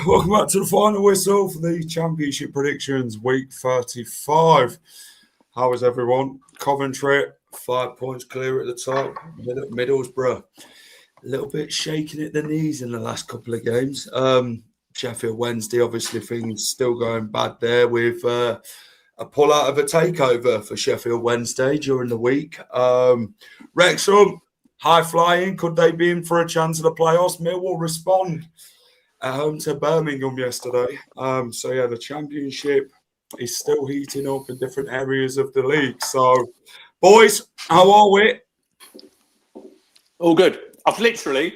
Welcome back to the final whistle for the Championship predictions, week 35. How is everyone? Coventry, 5 points clear at the top. Middlesbrough, a little bit shaking at the knees in the last couple of games. Sheffield Wednesday, obviously things still going bad there with a pull out of a takeover for Sheffield Wednesday during the week. Wrexham, high flying. Could they be in for a chance of the playoffs? Millwall respond at home to Birmingham yesterday. So, yeah, the Championship is still heating up in different areas of the league. So, boys, how are we? All good. I was literally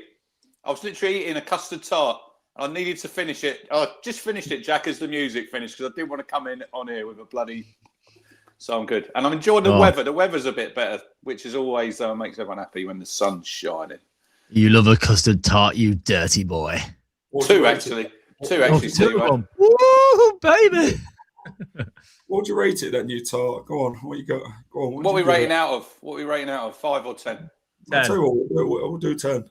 eating a custard tart. I needed to finish it. I just finished it, Jack, as the music finished, because I didn't want to come in on here with a bloody... So I'm good. And I'm enjoying the weather. The weather's a bit better, which is always makes everyone happy when the sun's shining. You love a custard tart, you dirty boy. Two actually. Woo, baby! What would you rate it then, you tart? Go on. What you got? Go on. What are we rating out of? 5 or 10? I'll tell you what, we'll do 10.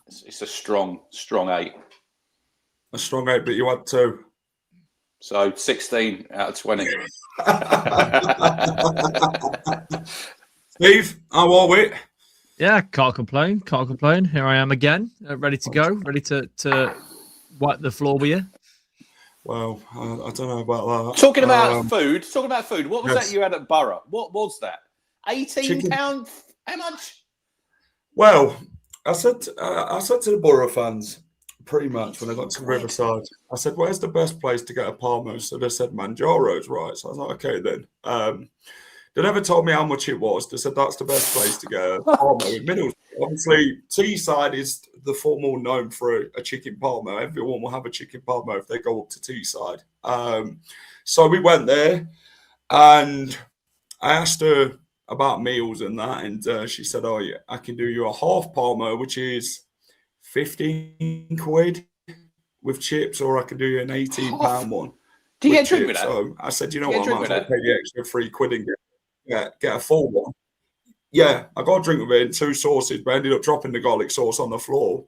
It's a strong 8. A strong 8, but you had 2. So 16 out of 20. Steve, how are we? Yeah, can't complain. Here I am again, ready to go, ready to wipe the floor with you. Well, I don't know about that. Talking about food, what was that you had at Borough? What was that? £18? How much? Well, I said to the Borough fans, pretty much when I got to Riverside, I said, where's the best place to get a Palmo? So they said Manjaro's, right? So I was like, okay then. They never told me how much it was. They said that's the best place to get a Palmo in Middlesbrough. Obviously, Teesside is the formal known for a chicken Palmo. Everyone will have a chicken Palmo if they go up to Teesside. So we went there, and I asked her about meals and that, and she said, oh, yeah, I can do you a half Palmo, which is 15 quid with chips, or I can do you an £18 one. Do you get a drink with that? So I said, you know what, I might as well pay the extra £3 and get a full one. Yeah, I got a drink with it and 2 sauces, but I ended up dropping the garlic sauce on the floor.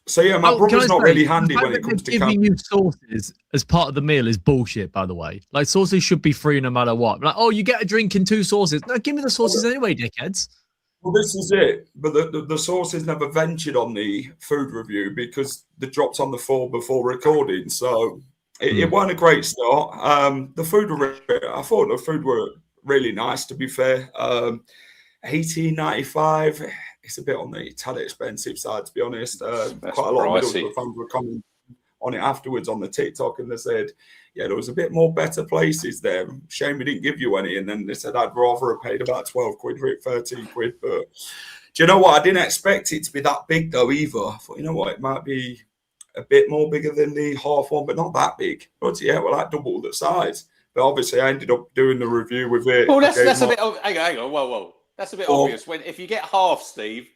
So yeah, my brother's not really handy when it comes to giving you sauces as part of the meal is bullshit, by the way. Like, sauces should be free no matter what. Like, oh, you get a drink and 2 sauces. No, give me the sauces anyway, dickheads. Well, this is it. But the sauces never ventured on the food review because they dropped on the floor before recording. So it wasn't a great start. The food I thought the food were really nice, to be fair. $18.95. It's a bit on the tad expensive side, to be honest. Quite a lot of Middlesbrough fans were coming on it afterwards on the TikTok, and they said, yeah, there was a bit more better places there. Shame we didn't give you any. And then they said, I'd rather have paid about 12 quid for it, 13 quid. But do you know what? I didn't expect it to be that big, though, either. I thought, you know what? It might be a bit more bigger than the half one, but not that big. But yeah, well, like double the size. But obviously, I ended up doing the review with it. Well, that's a bit. Hang on. Whoa. That's a bit obvious. If you get half, Steve,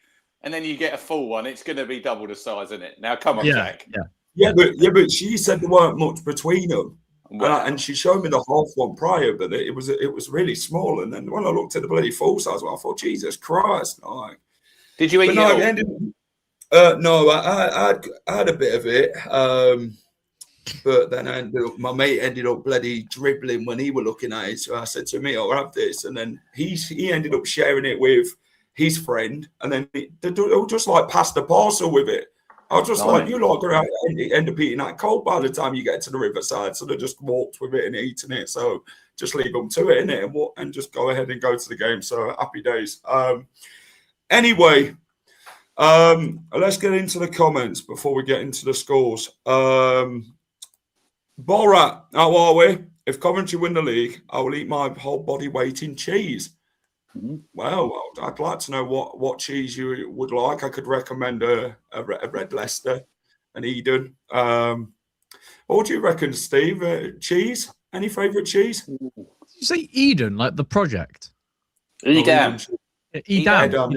and then you get a full one, it's going to be double the size, isn't it? Now, come on, Jack. Yeah, but she said there weren't much between them, and she showed me the half one prior, but it was really small. And then when I looked at the bloody full size one, I thought, Jesus Christ! Like, did you eat it all? No, I had a bit of it. But then my mate ended up bloody dribbling when he were looking at it. So I said to me, I'll have this. And then he ended up sharing it with his friend. And then they just like passed the parcel with it. I was just like, you lot are going to end up eating that cold by the time you get to the Riverside. So they just walked with it and eating it. So just leave them to it, innit? And just go ahead and go to the game. So happy days. Anyway, let's get into the comments before we get into the scores. Borat, how are we? If Coventry win the league, I will eat my whole body weight in cheese. Well, I'd like to know what cheese you would like. I could recommend a red Leicester, an Eden. What would you reckon, Steve? Cheese? Any favourite cheese? Did you say Eden, like the project? Edam. Edam.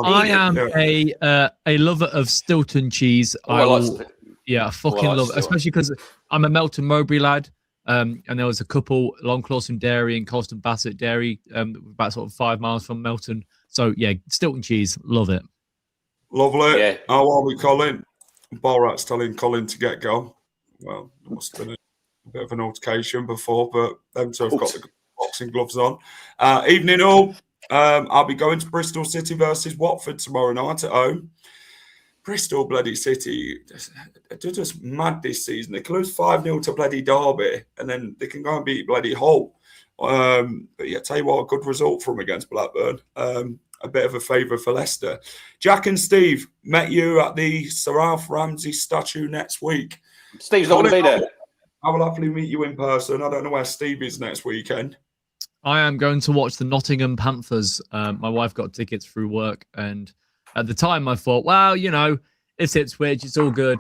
I am a lover of Stilton cheese. I fucking love it, especially because I'm a Melton Mowbray lad. And there was a couple Long Clawson Dairy and Colston Bassett Dairy, about sort of 5 miles from Melton. So yeah, Stilton cheese, love it. Lovely. Yeah. How are we, Colin? Borat's telling Colin to get going. Well, there must have been a bit of an altercation before, but them two have got the boxing gloves on. Evening all. I'll be going to Bristol City versus Watford tomorrow night at home. Bristol bloody City, they're just mad this season. They can lose 5-0 to bloody Derby, and then they can go and beat bloody Hull. But yeah, tell you what, a good result from against Blackburn. A bit of a favour for Leicester. Jack and Steve, met you at the Sir Alf Ramsey statue next week. Steve's not going to be there. I will happily meet you in person. I don't know where Steve is next weekend. I am going to watch the Nottingham Panthers. My wife got tickets through work, and at the time I thought, well, you know, it's Ipswich, it's all good.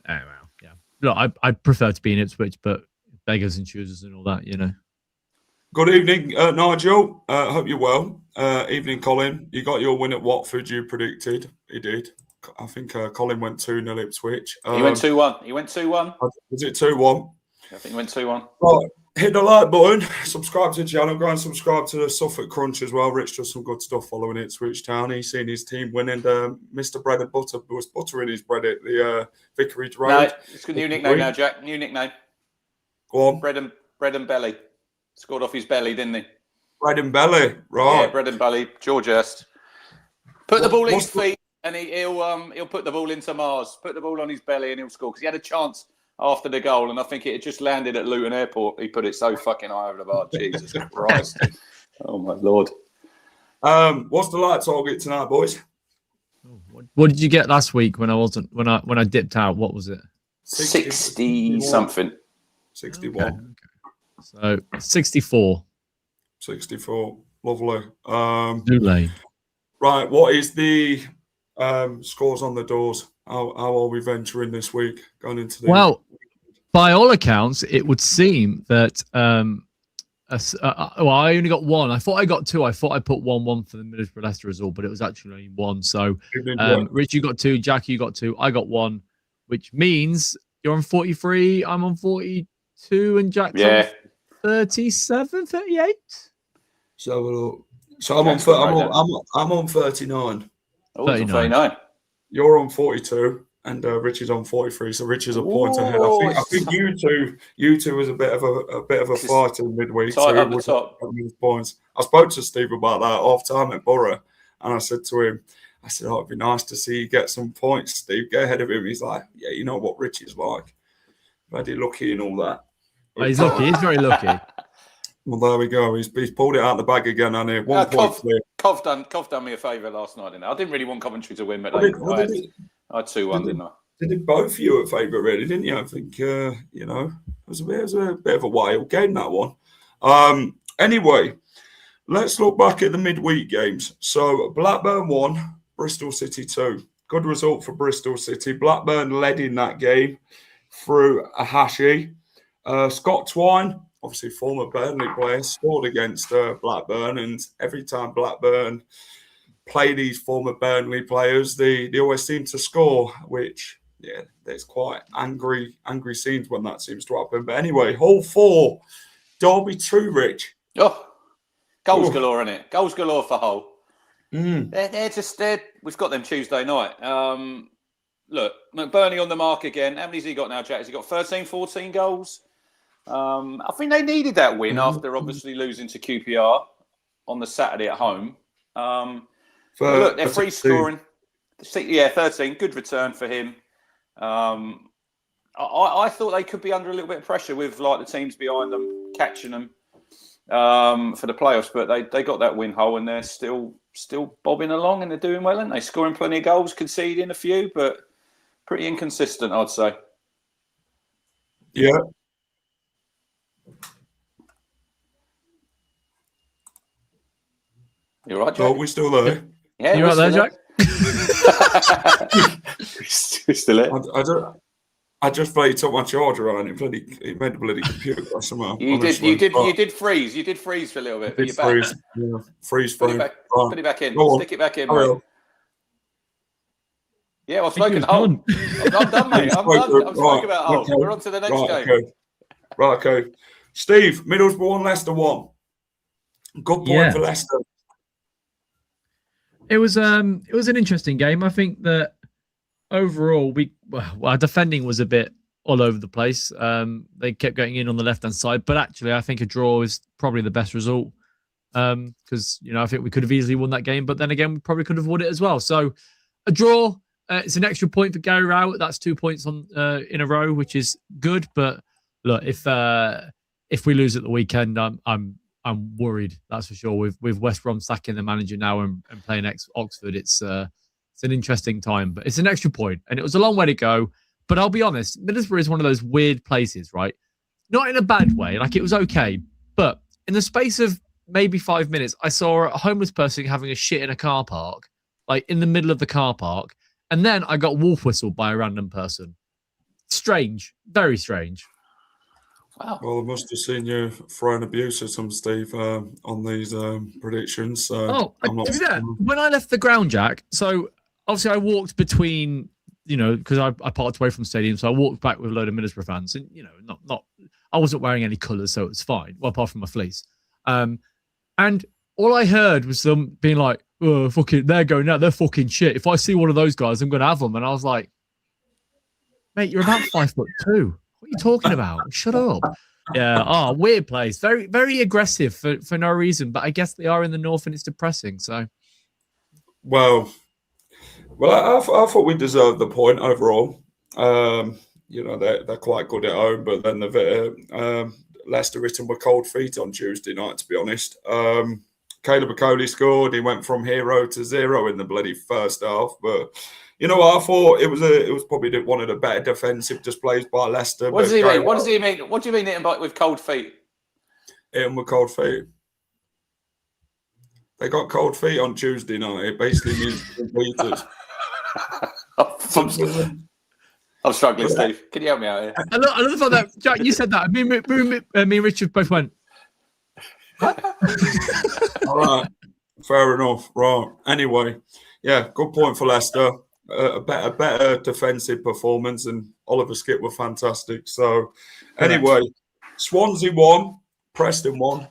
Oh, well, yeah. Look, I'd prefer to be in Ipswich, but beggars and choosers and all that, you know. Good evening, Nigel. Hope you're well. Evening, Colin. You got your win at Watford, you predicted. He did. I think Colin went 2-0 Ipswich. He went 2-1. He went 2-1. Was it 2-1? I think he went 2-1. Right. Hit the like button. Subscribe to the channel. Go and subscribe to the Suffolk Crunch as well. Rich does some good stuff following Ipswich Town. He's seen his team winning. Mr. Bread and Butter was buttering his bread at the Vicarage Road. No, it's a new nickname now, Jack. New nickname. Go on. Bread and Belly. Scored off his belly, didn't he? Bread and Belly, right? Yeah, Bread and Belly. George Hurst. Put the ball at his feet, and he'll put the ball into Mars. Put the ball on his belly, and he'll score. Because he had a chance after the goal, and I think it had just landed at Luton Airport. He put it so fucking high over the bar. Jesus Christ! Oh my Lord! What's the light target tonight, boys? What did you get last week when I dipped out? What was it? 60 something. 61. Okay. So 64. 64. Lovely. Dooley. Right. What is the scores on the doors? How are we venturing this week? Going into the Well, by all accounts, it would seem that well, I only got one. I thought I got two. I thought I put 1-1 for the Middlesbrough Leicester result, but it was actually only one. So, Rich, you got two. Jack, you got two. I got one, which means you're on 43. I'm on 42, and Jack's on 37, 38. So I'm on 39. Oh, 39. You're on 42, and Rich is on 43. So Rich is a point ahead. I think you two was a bit of a fight in midweek. Tight up the top. Points. I spoke to Steve about that half time at Borough, and I said to him, "Oh, it'd be nice to see you get some points, Steve. Get ahead of him." He's like, "Yeah, you know what Rich is like, very lucky and all that." Oh, he's lucky. He's very lucky. Well, there we go. He's pulled it out the bag again, and here 1 point clear. Cov done me a favour last night, didn't I? I didn't really want Coventry to win, but I had 2-1, didn't I? They did both of you a favour, really, didn't you? I think it was a bit of a wild game, that one. Anyway, let's look back at the midweek games. So Blackburn 1, Bristol City 2. Good result for Bristol City. Blackburn led in that game through Ahashi. Scott Twine, obviously former Burnley player, scored against Blackburn, and every time Blackburn play these former Burnley players, they always seem to score, which, yeah, there's quite angry scenes when that seems to happen. But anyway, Hull 4, Derby 2, Rich. Oh, goals galore, innit? Goals galore for Hull. Mm. We've got them Tuesday night. Look, McBurney on the mark again. How many's he got now, Jack? Has he got 13, 14 goals? I think they needed that win after obviously losing to QPR on the Saturday at home. Look, they're free scoring. Yeah, 13. Good return for him. I thought they could be under a little bit of pressure with like the teams behind them catching them for the playoffs, but they got that win, Hull, and they're still bobbing along and they're doing well, aren't they? Scoring plenty of goals, conceding a few, but pretty inconsistent, I'd say. Yeah. You're right, Jack. Oh, we're still there. Yeah, you right there, Jack? We're still there. I just bloody took my charger out and it made the bloody computer crash somehow. You did freeze. You did freeze for a little bit. But you're freeze. back. Yeah, freeze Put frame. Put it back in. Stick it back in, Hurry mate. up. Yeah, I've spoken. I'm done, mate. I'm done. I'm spoken about Hull. Okay. We're on to the next game. Okay. Right, okay. Steve, Middlesbrough 1, Leicester 1. Good point for Leicester. It was an interesting game. I think that overall our defending was a bit all over the place. They kept going in on the left hand side, but actually I think a draw is probably the best result because I think we could have easily won that game, but then again we probably could have won it as well. So a draw, it's an extra point for Gary Rowett. That's 2 points on in a row, which is good. But look, if we lose at the weekend, I'm worried. That's for sure. With West Brom sacking the manager now and playing Oxford, it's an interesting time. But it's an extra point, and it was a long way to go. But I'll be honest, Middlesbrough is one of those weird places, right? Not in a bad way. Like, it was okay, but in the space of maybe 5 minutes, I saw a homeless person having a shit in a car park, like in the middle of the car park, and then I got wolf whistled by a random person. Strange, very strange. Wow. Well, I must have seen you throwing abuse at some Steve on these predictions. So when I left the ground, Jack, so obviously I walked between, because I parked away from the stadium, so I walked back with a load of Middlesbrough fans, and not I wasn't wearing any colours, so it was fine. Well, apart from my fleece, and all I heard was them being like, "Oh, fucking, they're going now. They're fucking shit. If I see one of those guys, I'm going to have them." And I was like, "Mate, you're about 5'2". What are you talking about? Shut up." Yeah. Weird place. Very, very aggressive for no reason. But I guess they are in the north and it's depressing. So. Well, I thought we deserved the point overall. They're quite good at home, but then Leicester written with cold feet on Tuesday night, to be honest. Caleb Okoli scored. He went from hero to zero in the bloody first half, but. I thought it was probably one of the better defensive displays by Leicester. What does he mean? What does he mean? What do you mean hitting with cold feet? Hitting with cold feet. They got cold feet on Tuesday night. It basically means beaters. I'm struggling, Steve. Can you help me out here? I love the fact that, Jack, you said that. Me and Richard both went. All right. Fair enough. Right. Anyway, yeah, good point for Leicester. A better defensive performance, and Oliver Skipp were fantastic. So, anyway, Swansea won, Preston won.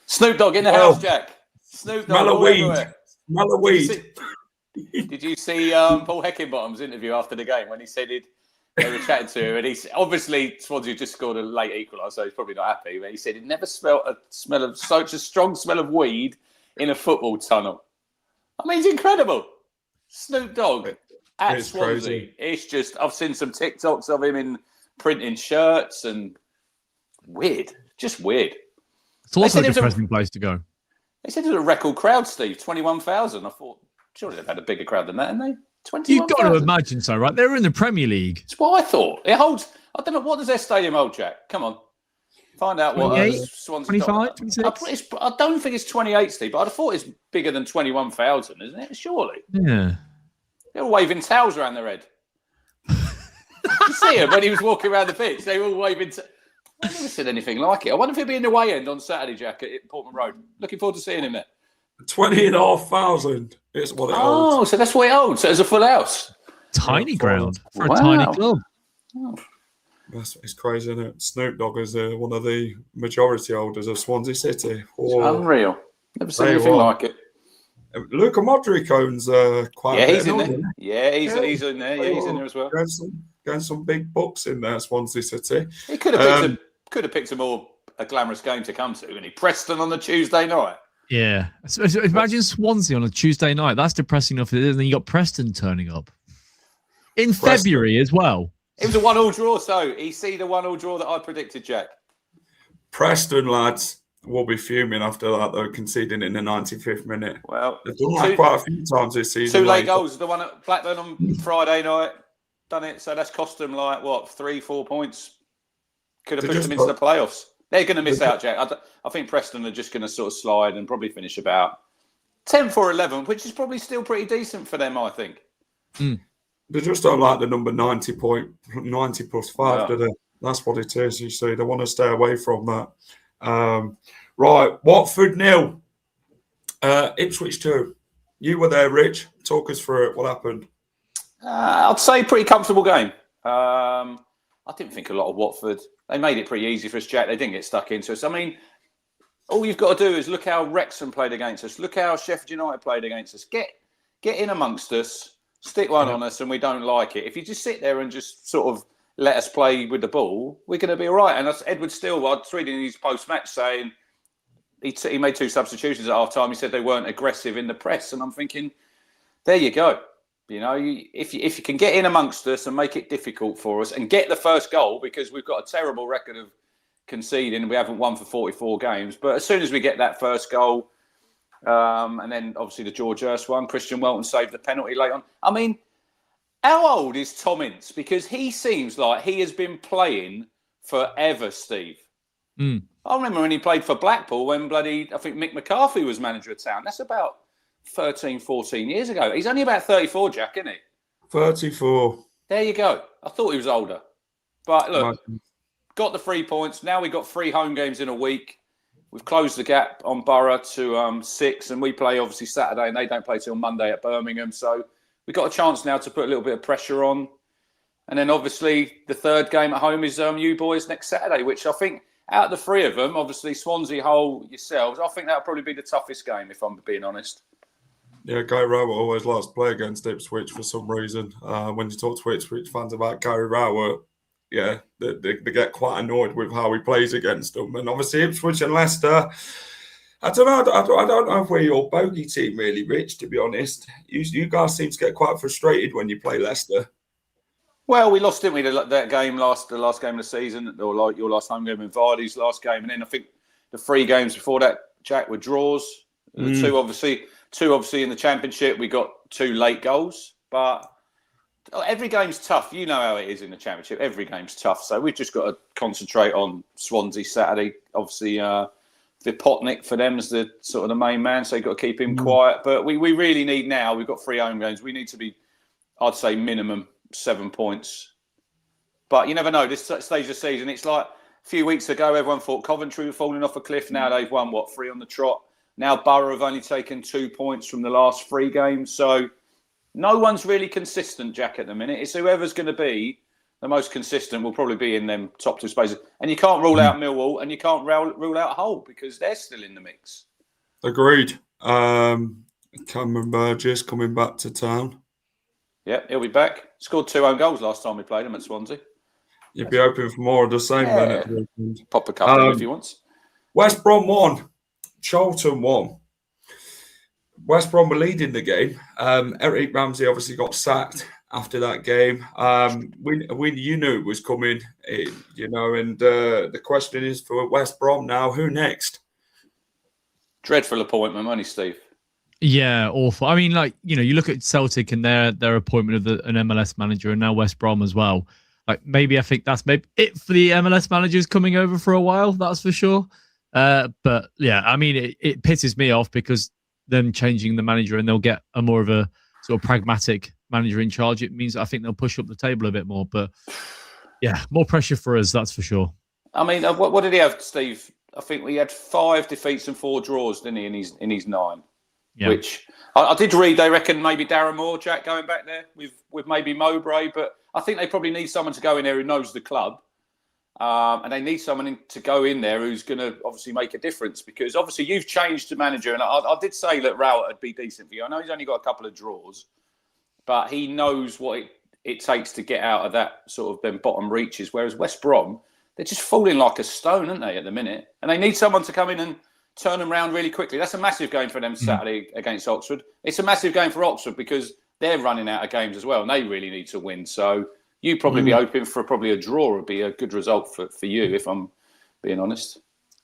Snoop Dogg in the house, Jack. Snoop Dogg all everywhere. Smell of weed. Did you see Paul Heckingbottom's interview after the game when he said they were chatting to him, and he's obviously Swansea just scored a late equaliser, so he's probably not happy. But he said he'd never smelled such a strong smell of weed in a football tunnel. I mean, it's incredible. Snoop Dogg at Swansea. Crazy. It's just, I've seen some TikToks of him in printing shirts and weird. Just weird. It's also a depressing place to go. They said it was a record crowd, Steve, 21,000. I thought, surely they've had a bigger crowd than that, haven't they? 21,000. You've got to imagine so, right? They were in the Premier League. That's what I thought. It holds, I don't know, what does their stadium hold, Jack? Come on. Find out what Swansea 25, 26? I don't think it's 28, Steve, but I thought it's bigger than 21,000, isn't it? Surely. Yeah. They were waving towels around their head. Did you see him when he was walking around the pitch? They were all waving. I've never seen anything like it. I wonder if he'll be in the way end on Saturday, Jack, at Portman Road. Looking forward to seeing him there. 20,500 is what it holds. Oh, so that's what it holds. So it's a full house. Tiny ground for a tiny club. Oh. It's crazy, isn't it? Snoop Dogg is one of the majority holders of Swansea City. It's unreal. Never seen anything like it. Luka Modric owns quite a bit. He's in there. Yeah, he's in there. Yeah, he's in there as well. Getting some big bucks in there, Swansea City. He could have picked a glamorous game to come to, and he Preston on the Tuesday night. Yeah. So imagine Swansea on a Tuesday night. That's depressing enough. And then you got Preston turning up. In February as well. It was a 1-1 draw, so he see the 1-1 draw that I predicted, Jack. Preston lads will be fuming after that, though, conceding in the 95th minute. Well, they've done that quite a few times this season. 2 late goals. The one at Blackburn on Friday night, done it. So that's cost them 3-4 points. Could have pushed them into the playoffs. They're going to miss out, Jack. I think Preston are just going to sort of slide and probably finish about 10th or 11th, which is probably still pretty decent for them, I think. They just don't like the number 90 plus 5, do they? That's what it is, you see. They want to stay away from that. Right, Watford 0. Ipswich 2. You were there, Rich. Talk us through it. What happened? I'd say pretty comfortable game. I didn't think a lot of Watford. They made it pretty easy for us, Jack. They didn't get stuck into us. I mean, all you've got to do is look how Wrexham played against us. Look how Sheffield United played against us. Get in amongst us, stick one on us, and we don't like it. If you just sit there and just sort of let us play with the ball, we're going to be all right. And that's Edward Steele, I was reading his post-match saying he made 2 substitutions at half-time. He said they weren't aggressive in the press. And I'm thinking, there you go. You know, if you can get in amongst us and make it difficult for us and get the first goal, because we've got a terrible record of conceding. We haven't won for 44 games. But as soon as we get that first goal, and then obviously the George Hurst one, Christian Welton saved the penalty late on. I mean, how old is Tom Ince? Because he seems like he has been playing forever, Steve. I remember when he played for Blackpool when I think Mick McCarthy was manager of Town. That's about 13, 14 years ago. He's only about 34, Jack, isn't he? 34. There you go. I thought he was older. But look, got the 3 points. Now we've got 3 home games in a week. We've closed the gap on Borough to 6, and we play obviously Saturday, and they don't play till Monday at Birmingham. So we've got a chance now to put a little bit of pressure on. And then obviously the 3rd game at home is you boys next Saturday, which I think out of the 3 of them, obviously Swansea, Hull, yourselves, I think that'll probably be the toughest game, if I'm being honest. Yeah, Gary Rowett always likes to play against Ipswich for some reason. When you talk to Ipswich fans about Gary Rowett, yeah, they get quite annoyed with how he plays against them. And obviously Ipswich and Leicester, I don't know. I don't know if we're your bogey team, really, Rich, to be honest. You guys seem to get quite frustrated when you play Leicester. Well, we lost, didn't we, that game, the last game of the season, or like your last home game and Vardy's last game. And then I think the 3 games before that, Jack, were draws. The 2 obviously in the Championship. We got 2 late goals. But every game's tough. You know how it is in the Championship. Every game's tough. So we've just got to concentrate on Swansea Saturday. Obviously, Vipotnik for them is the sort of the main man. So you've got to keep him quiet. But we really need now, we've got 3 home games. We need to be, I'd say, minimum 7 points. But you never know. This stage of the season, it's like a few weeks ago, everyone thought Coventry were falling off a cliff. Now they've won, 3 on the trot. Now Borough have only taken 2 points from the last 3 games. So no one's really consistent, Jack, at the minute. It's whoever's going to be the most consistent will probably be in them top 2 spaces. And you can't rule out Millwall and you can't rule out Hull because they're still in the mix. Agreed. Cameron Burgess coming back to town. Yeah, he'll be back. Scored 2 own goals last time we played him at Swansea. You'd be hoping for more of the same then. Pop a couple if he wants. West Brom 1, Charlton 1. West Brom were leading the game. Eric Ramsey obviously got sacked after that game. You knew it was coming, and the question is for West Brom now, who next? Dreadful appointment, money, Steve. Yeah, awful. I mean, you look at Celtic and their appointment of an MLS manager, and now West Brom as well. Maybe I think that's maybe it for the MLS managers coming over for a while. That's for sure. But yeah, I mean, it pisses me off because them changing the manager and they'll get a more of a sort of pragmatic manager in charge. It means I think they'll push up the table a bit more. But yeah, more pressure for us. That's for sure. I mean, what did he have, Steve? I think we had 5 defeats and 4 draws, didn't he? In his 9. Yeah. Which I did read, they reckon maybe Darren Moore, Jack, going back there with maybe Mowbray, but I think they probably need someone to go in there who knows the club, and they need someone to go in there who's going to obviously make a difference because obviously you've changed the manager, and I did say that Rowett would be decent for you. I know he's only got a couple of draws, but he knows what it takes to get out of that sort of them bottom reaches, whereas West Brom, they're just falling like a stone, aren't they, at the minute? And they need someone to come in and turn them around really quickly. That's a massive game for them Saturday against Oxford. It's a massive game for Oxford because they're running out of games as well and they really need to win. So you'd probably be hoping for probably a draw would be a good result for you, if I'm being honest.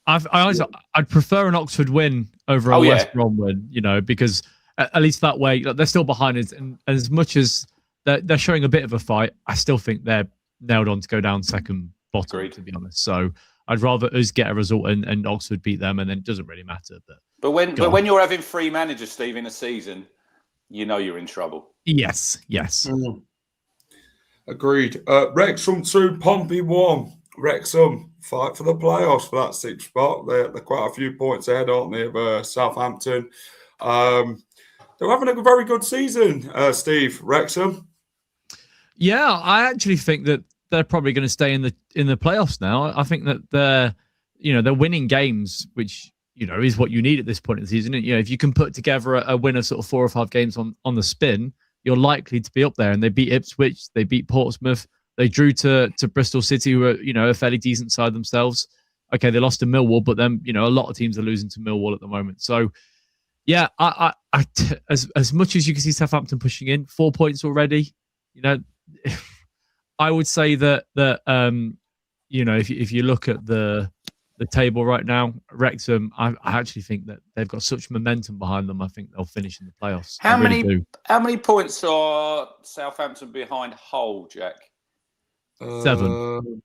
I'd prefer an Oxford win over a West Brom win, because at least that way they're still behind us. And as much as they're showing a bit of a fight, I still think they're nailed on to go down second bottom, to be honest. So I'd rather us get a result and Oxford beat them, and then it doesn't really matter. But But when you're having 3 managers, Steve, in a season, you know you're in trouble. Yes. Agreed. Wrexham 2, Pompey 1. Wrexham fight for the playoffs for that 6th spot. They're quite a few points ahead, aren't they, of Southampton? They're having a very good season, Steve. Wrexham. Yeah, I actually think that they're probably going to stay in the playoffs now. I think that they're winning games, which is what you need at this point in the season. If you can put together a win of sort of 4 or 5 games on the spin, you're likely to be up there. And they beat Ipswich, they beat Portsmouth, they drew to Bristol City, who are a fairly decent side themselves. Okay, they lost to Millwall, but then a lot of teams are losing to Millwall at the moment. So yeah, I as much as you can see Southampton pushing in 4 points already, I would say that if you look at the table right now, Wrexham, I actually think that they've got such momentum behind them. I think they'll finish in the playoffs. How many points are Southampton behind Hull, Jack? 7.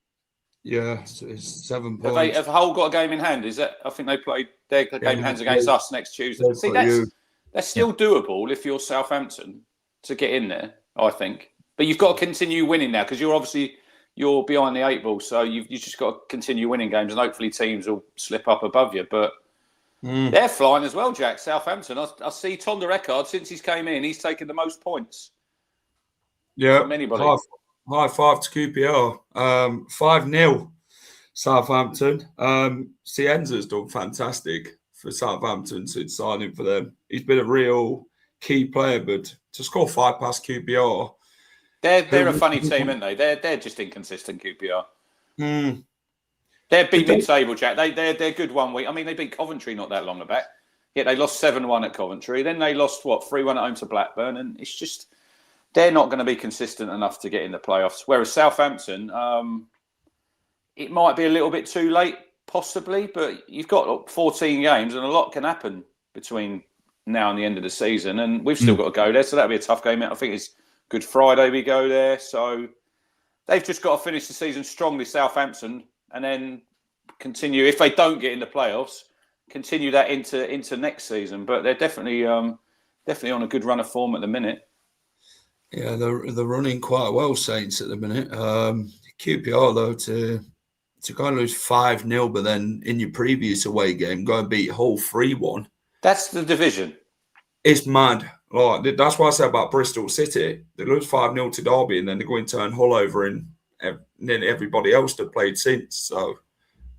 Yeah, it's 7 points. Have Hull got a game in hand? Is that? I think they played their game in hand against us next Tuesday. See, that's still doable if you're Southampton to get in there, I think. But you've got to continue winning now because you're behind the 8 ball, so you've just got to continue winning games, and hopefully teams will slip up above you. But they're flying as well, Jack. Southampton. I see 𝖡ti𝗂yité𝖾iKi since he's came in, he's taken the most points. Yeah, from anybody. High 5 to QPR. 5-0 Southampton. 𝖶𝖾's done fantastic for Southampton since signing for them. He's been a real key player, but to score 5 past QPR. They're a funny team, aren't they? They're just inconsistent, QPR. They're beat mid-table, Jack. They're good 1 week. I mean, they beat Coventry not that long back. Yet they lost 7-1 at Coventry. Then they lost 3-1 at home to Blackburn, and it's just they're not going to be consistent enough to get in the playoffs. Whereas Southampton, it might be a little bit too late, possibly, but you've got 14 games, and a lot can happen between now and the end of the season, and we've still got to go there. So that'll be a tough game. I think it's Good Friday we go there. So they've just got to finish the season strongly, Southampton, and then continue. If they don't get in the playoffs, continue that into next season. But they're definitely on a good run of form at the minute. Yeah, they're running quite well, Saints, at the minute. QPR, though, to go and lose 5-0, but then in your previous away game, go and beat Hull 3-1. That's the division. It's mad. Like, that's what I said about Bristol City. They lose 5-0 to Derby, and then they go and turn Hull over and nearly everybody else they've played since. So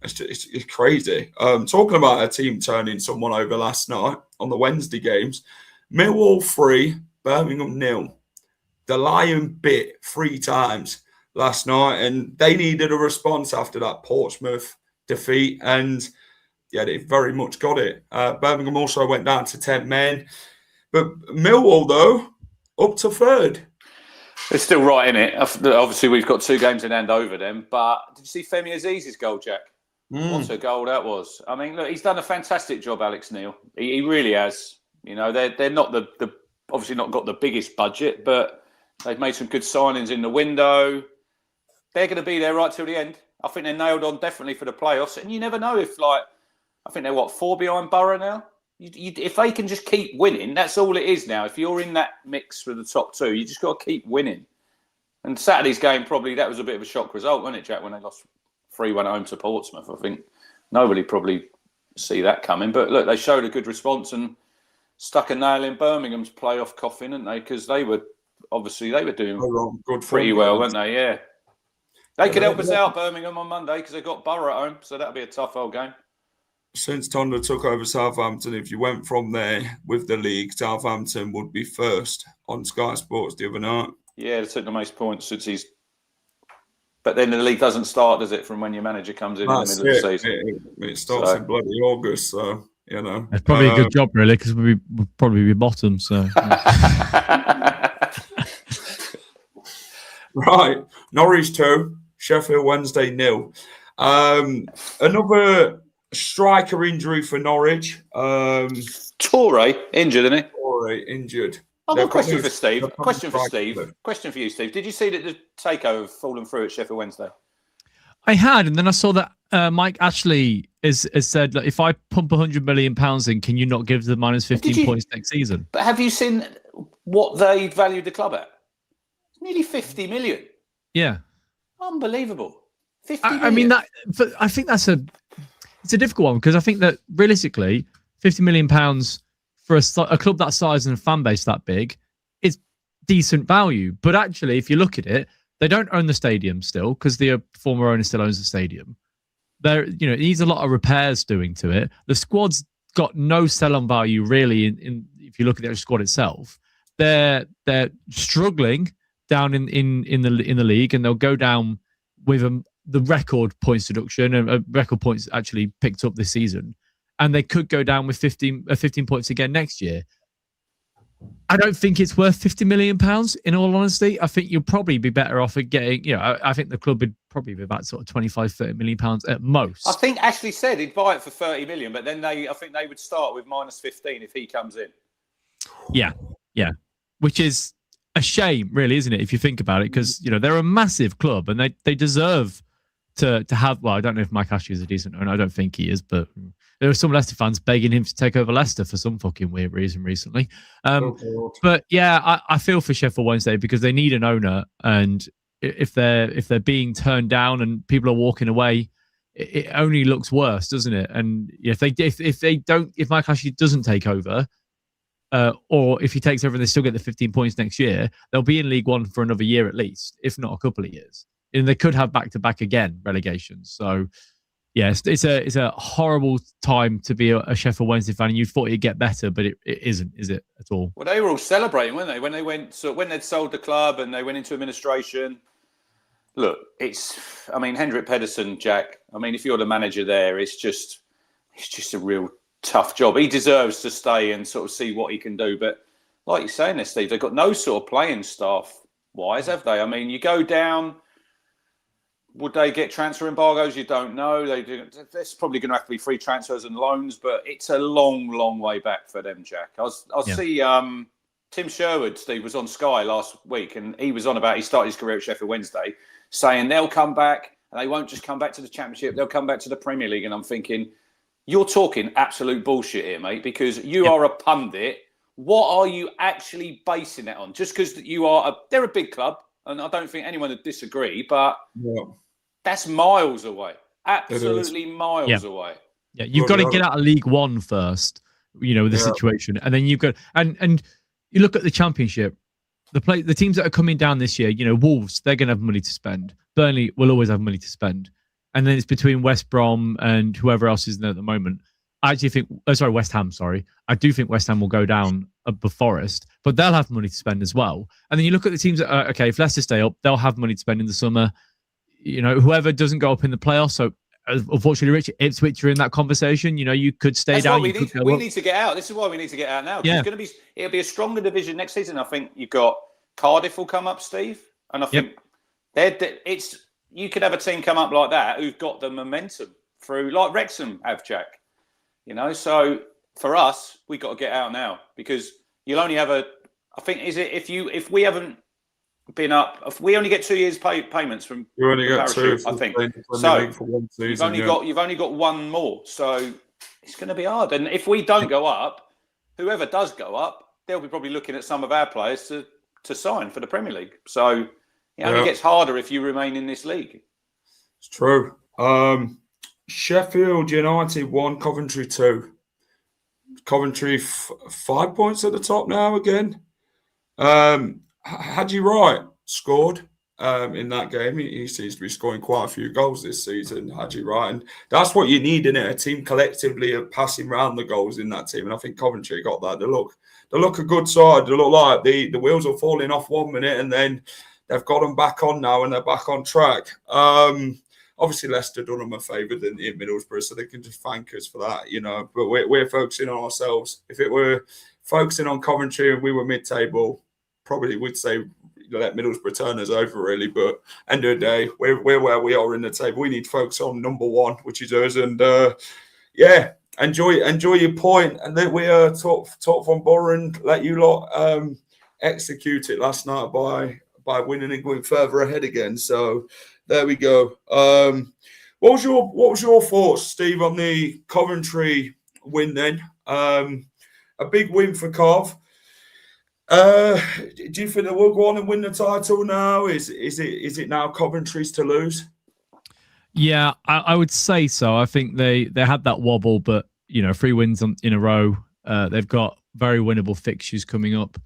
it's crazy. Talking about a team turning someone over last night on the Wednesday games, Millwall 3, Birmingham 0. The Lion bit 3 times last night, and they needed a response after that Portsmouth defeat, and yeah, they very much got it. Birmingham also went down to 10 men, but Millwall, though, up to 3rd. They're still right in it. Obviously, we've got 2 games in hand over them, but did you see Femi Aziz's goal, Jack? What a goal that was. I mean, look, he's done a fantastic job, Alex Neil. He really has. You know, they're not the obviously not got the biggest budget, but they've made some good signings in the window. They're going to be there right till the end. I think they're nailed on definitely for the playoffs. And you never know if, I think they're 4 behind Borough now? If they can just keep winning, that's all it is now. If you're in that mix for the top 2, you just got to keep winning. And Saturday's game, probably, that was a bit of a shock result, wasn't it, Jack, when they lost 3-1 at home to Portsmouth? I think nobody probably see that coming. But look, they showed a good response and stuck a nail in Birmingham's playoff coffin, didn't they? Because they were doing good pretty well, weren't they? Yeah. They could help us out, Birmingham, on Monday, because they've got Borough at home, so that'll be a tough old game. Since Tonda took over Southampton, if you went from there with the league, Southampton would be first on Sky Sports the other night. Yeah, they took the most points since he's... But then the league doesn't start, does it, from when your manager comes in the middle of the season? It starts in bloody August, so, you know. It's probably a good job, really, because we'll probably be bottom, so... Right, Norwich 2, Sheffield Wednesday 0. Another striker injury for Norwich. Toure injured, isn't he? Toure injured. I've got a question for Steve. Question for you, Steve. Did you see that the takeover fallen through at Sheffield Wednesday? I had, and then I saw that Mike Ashley has said that if I pump £100 million in, can you not give the minus 15 points next season? But have you seen what they valued the club at? Nearly 50 million. Yeah. Unbelievable. 50 million. I mean, I think it's a difficult one because I think that realistically, £50 million for a club that size and a fan base that big is decent value. But actually, if you look at it, they don't own the stadium still because the former owner still owns the stadium. It needs a lot of repairs doing to it. The squad's got no sell-on value really. If you look at the squad itself, they're struggling down in the league, and they'll go down with the record points deduction and record points actually picked up this season, and they could go down with 15 points again next year. I don't think it's worth £50 million. In all honesty, I think you'll probably be better off at getting. I think the club would probably be about sort of £25-30 million at most. I think Ashley said he'd buy it for 30 million, but then I think they would start with minus 15 if he comes in. Yeah, which is a shame, really, isn't it? If you think about it, because they're a massive club and they deserve to have. Well, I don't know if Mike Ashley is a decent owner. I don't think he is, but there are some Leicester fans begging him to take over Leicester for some fucking weird reason recently. But yeah, I feel for Sheffield Wednesday because they need an owner, and if they're being turned down and people are walking away, it only looks worse, doesn't it? And if Mike Ashley doesn't take over, or if he takes over and they still get the 15 points next year, they'll be in League One for another year at least, if not a couple of years. And they could have back-to-back again relegations. So, yeah, it's a horrible time to be a Sheffield Wednesday fan. And you thought it'd get better, but it isn't, is it, at all? Well, they were all celebrating, weren't they? When they'd sold the club and they went into administration. Look, Hendrik Pedersen, Jack. I mean, if you're the manager there, it's just a real tough job. He deserves to stay and sort of see what he can do. But like you're saying there, Steve, they've got no sort of playing staff-wise, have they? I mean, you go down. Would they get transfer embargoes? You don't know. There's probably going to have to be free transfers and loans, but it's a long, long way back for them, Jack. I see Tim Sherwood, Steve, was on Sky last week, and he was on about he started his career at Sheffield Wednesday, saying they'll come back, and they won't just come back to the Championship, they'll come back to the Premier League. And I'm thinking, you're talking absolute bullshit here, mate, because you are a pundit. What are you actually basing it on? Just because they're a big club, and I don't think anyone would disagree, but that's miles away. Absolutely miles away. Yeah, you've got to get out of League One first, with the situation. And then you've got and you look at the Championship, the teams that are coming down this year, Wolves, they're going to have money to spend. Burnley will always have money to spend. And then it's between West Brom and whoever else is there at the moment. I actually think, West Ham, sorry. I do think West Ham will go down above Forest, but they'll have money to spend as well. And then you look at the teams that if Leicester stay up, they'll have money to spend in the summer. Whoever doesn't go up in the playoffs. So unfortunately, Rich, Ipswich are in that conversation. You could stay down. We need to get out. This is why we need to get out now. Yeah. It'll be a stronger division next season. I think you've got Cardiff will come up, Steve. And I think you could have a team come up like that who've got the momentum through, like Wrexham have, Jack. So for us, we've got to get out now because you'll only have if we haven't been up, if we only get 2 years payments from you only get two, I think. So for one season, you've only got one more. So it's going to be hard. And if we don't go up, whoever does go up, they'll be probably looking at some of our players to sign for the Premier League. So it only gets harder if you remain in this league. It's true. Sheffield United 1, Coventry 2. Coventry 5 points at the top now again. Haji Wright scored in that game. He seems to be scoring quite a few goals this season, Haji Wright. And that's what you need, innit? A team collectively of passing around the goals in that team. And I think Coventry got that. They look a good side. They look like the wheels are falling off 1 minute and then they've got them back on now and they're back on track. Obviously, Leicester done them a favour in Middlesbrough, so they can just thank us for that, But we're focusing on ourselves. If it were focusing on Coventry and we were mid-table, probably we'd say let Middlesbrough turn us over, really. But end of the day, we're where we are in the table. We need to focus on number one, which is us. And enjoy your point. And then we talk from Borough and let you lot execute it last night by winning and going further ahead again. So there we go. What was your thoughts, Steve, on the Coventry win then? A big win for Cov. Do you think they will go on and win the title now? Is it now Coventry's to lose? Yeah, I would say so. I think they had that wobble, but 3 wins in a row. They've got very winnable fixtures coming up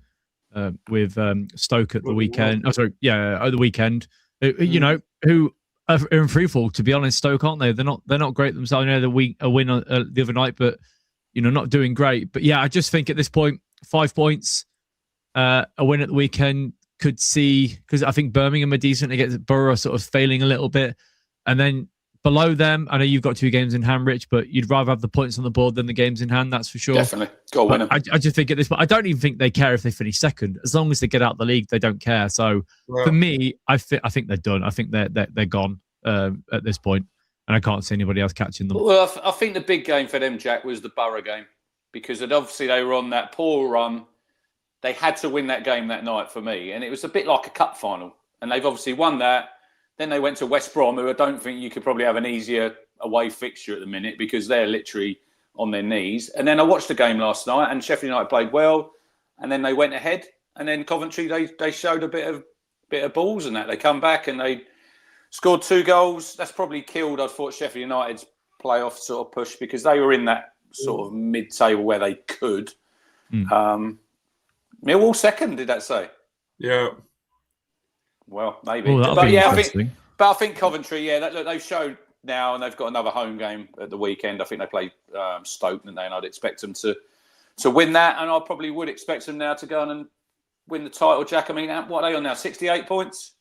with Stoke at the weekend. Oh, sorry, at the weekend. Who are in free fall, to be honest. Stoke, aren't they? They're not great themselves. A win the other night, but not doing great. But yeah, I just think at this point, 5 points, a win at the weekend could see, because I think Birmingham are decent against Borough, sort of failing a little bit, and then below them, I know you've got 2 games in hand, Rich, but you'd rather have the points on the board than the games in hand. That's for sure. Definitely, go win them. I just think at this point, I don't even think they care if they finish second, as long as they get out of the league. They don't care. So for me, I think they're done. I think they're gone at this point, and I can't see anybody else catching them. Well, I think the big game for them, Jack, was the Borough game, because obviously they were on that poor run. They had to win that game that night for me, and it was a bit like a cup final, and they've obviously won that. Then they went to West Brom, who I don't think you could probably have an easier away fixture at the minute, because they're literally on their knees. And then I watched the game last night, and Sheffield United played well, and then they went ahead. And then Coventry, they showed a bit of balls and that. They come back and they scored 2 goals. That's probably killed, I thought, Sheffield United's playoff sort of push, because they were in that sort of mid-table where they could. Millwall second, did that say? Yeah. Well, maybe. I think Coventry, they've showed now, and they've got another home game at the weekend. I think they play Stoke, didn't they? And I'd expect them to win that, and I probably would expect them now to go on and win the title, Jack. I mean, what are they on now? 68 points?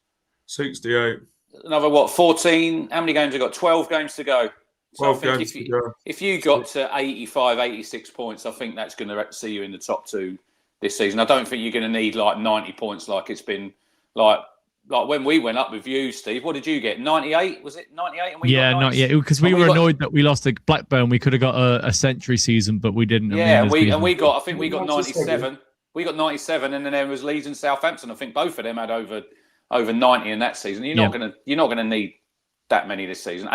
68. Another, 14? How many games have got? 12 games to go. So 12 games to go. If you got to 85, 86 points, I think that's going to see you in the top 2 this season. I don't think you're going to need 90 points like it's been like when we went up with you, Steve. What did you get? 98? Was it 98? And we got 90? Because we were annoyed that we lost to Blackburn. We could have got a century season, but we didn't. Yeah, I think we got 97. We got 97, and then there was Leeds and Southampton. I think both of them had over 90 in that season. You're not going to need that many this season.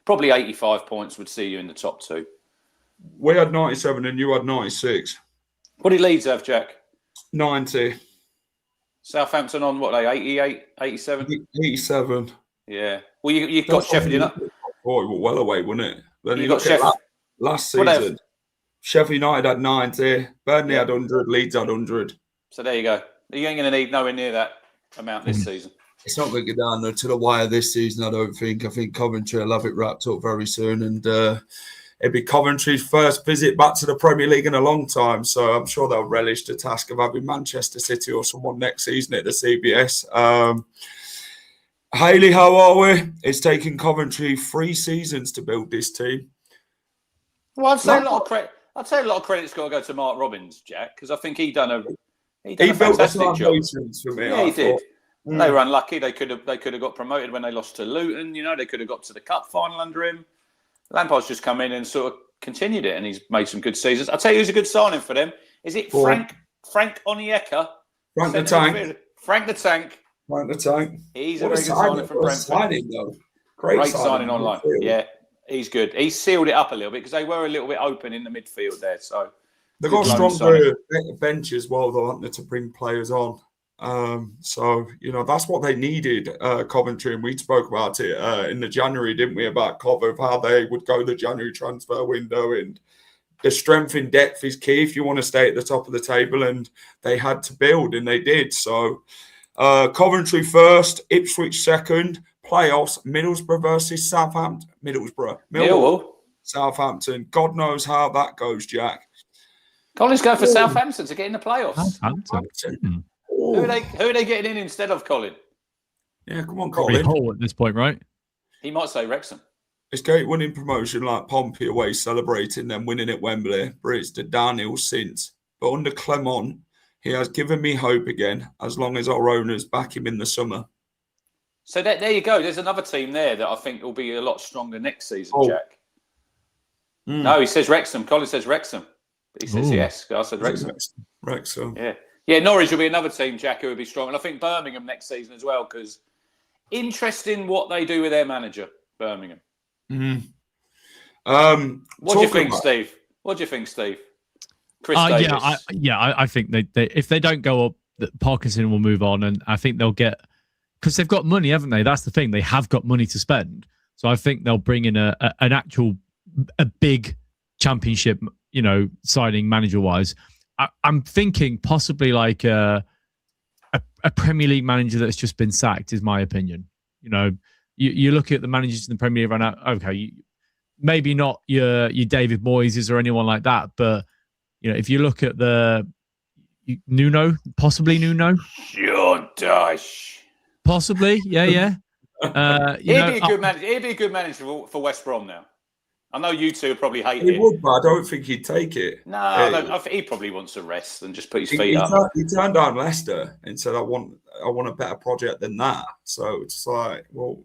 Probably 85 points would see you in the top 2. We had 97 and you had 96. What did Leeds have, Jack? 90. Southampton on what, 88, 87? 87. Yeah. Well, you got Sheffield United. Oh, it was well away, wasn't it? Then you got Sheffield. Last season, Sheffield United had 90, Burnley had 100, Leeds had 100. So there you go. You ain't going to need nowhere near that amount this season. It's not going to get down to the wire this season, I don't think. I think Coventry will have it wrapped up very soon, and it'll be Coventry's first visit back to the Premier League in a long time. So I'm sure they'll relish the task of having Manchester City or someone next season at the CBS. Hayley, how are we? It's taken Coventry 3 seasons to build this team. Well, I'd say a lot of credit. I'd say a lot of credit's got to go to Mark Robbins, Jack, because I think he done a fantastic job. For me, yeah, he did. They were unlucky. They could have got promoted when they lost to Luton. They could have got to the cup final under him. Lampard's just come in and sort of continued it, and he's made some good seasons. I'll tell you who's a good signing for them. Is it Frank Onyeka? Frank the Tank. Frank the Tank. Frank the Tank. He's a very good signing for Brentford. Great signing online. Yeah, he's good. He's sealed it up a little bit because they were a little bit open in the midfield there. So they've got a stronger bench as well, though, haven't they, to bring players on. So that's what they needed, Coventry, and we spoke about it in the January, didn't we, about Cov, of how they would go the January transfer window, and the strength in depth is key if you want to stay at the top of the table, and they had to build, and they did. So Coventry first, Ipswich second, playoffs, Middlesbrough versus Southampton. Millwall. Southampton. God knows how that goes, Jack. Colin's going for Southampton to get in the playoffs. Southampton. Who are they getting in instead of Colin? Yeah, come on, Colin. Hull at this point, right? He might say Wrexham. It's great winning promotion like Pompey away, celebrating them winning at Wembley, but it's the downhill since. But under Clement, he has given me hope again, as long as our owners back him in the summer. So there you go. There's another team there that I think will be a lot stronger next season, Jack. No, he says Wrexham. Colin says Wrexham. But he says yes. I said Wrexham. Wrexham. Yeah. Yeah, Norwich will be another team, Jack, who will be strong. And I think Birmingham next season as well, because interesting what they do with their manager, Birmingham. Mm. What do you think, Steve? What do you think, Steve? Chris Davis. I think they if they don't go up, Parkinson will move on, and I think they'll get, because they've got money, haven't they? That's the thing. They have got money to spend, so I think they'll bring in a big championship, signing manager wise. I'm thinking possibly like a Premier League manager that's just been sacked, is my opinion. You look at the managers in the Premier League right now. Okay, maybe not your David Moyes or anyone like that, but if you look at the possibly Nuno, possibly, yeah. He'd be a good manager. He'd be a good manager for West Brom now. I know you two probably hate it. He would, but I don't think he'd take it. No, I think he probably wants to rest and just put his feet up. He turned down Leicester and said, I want a better project than that. So it's like, well,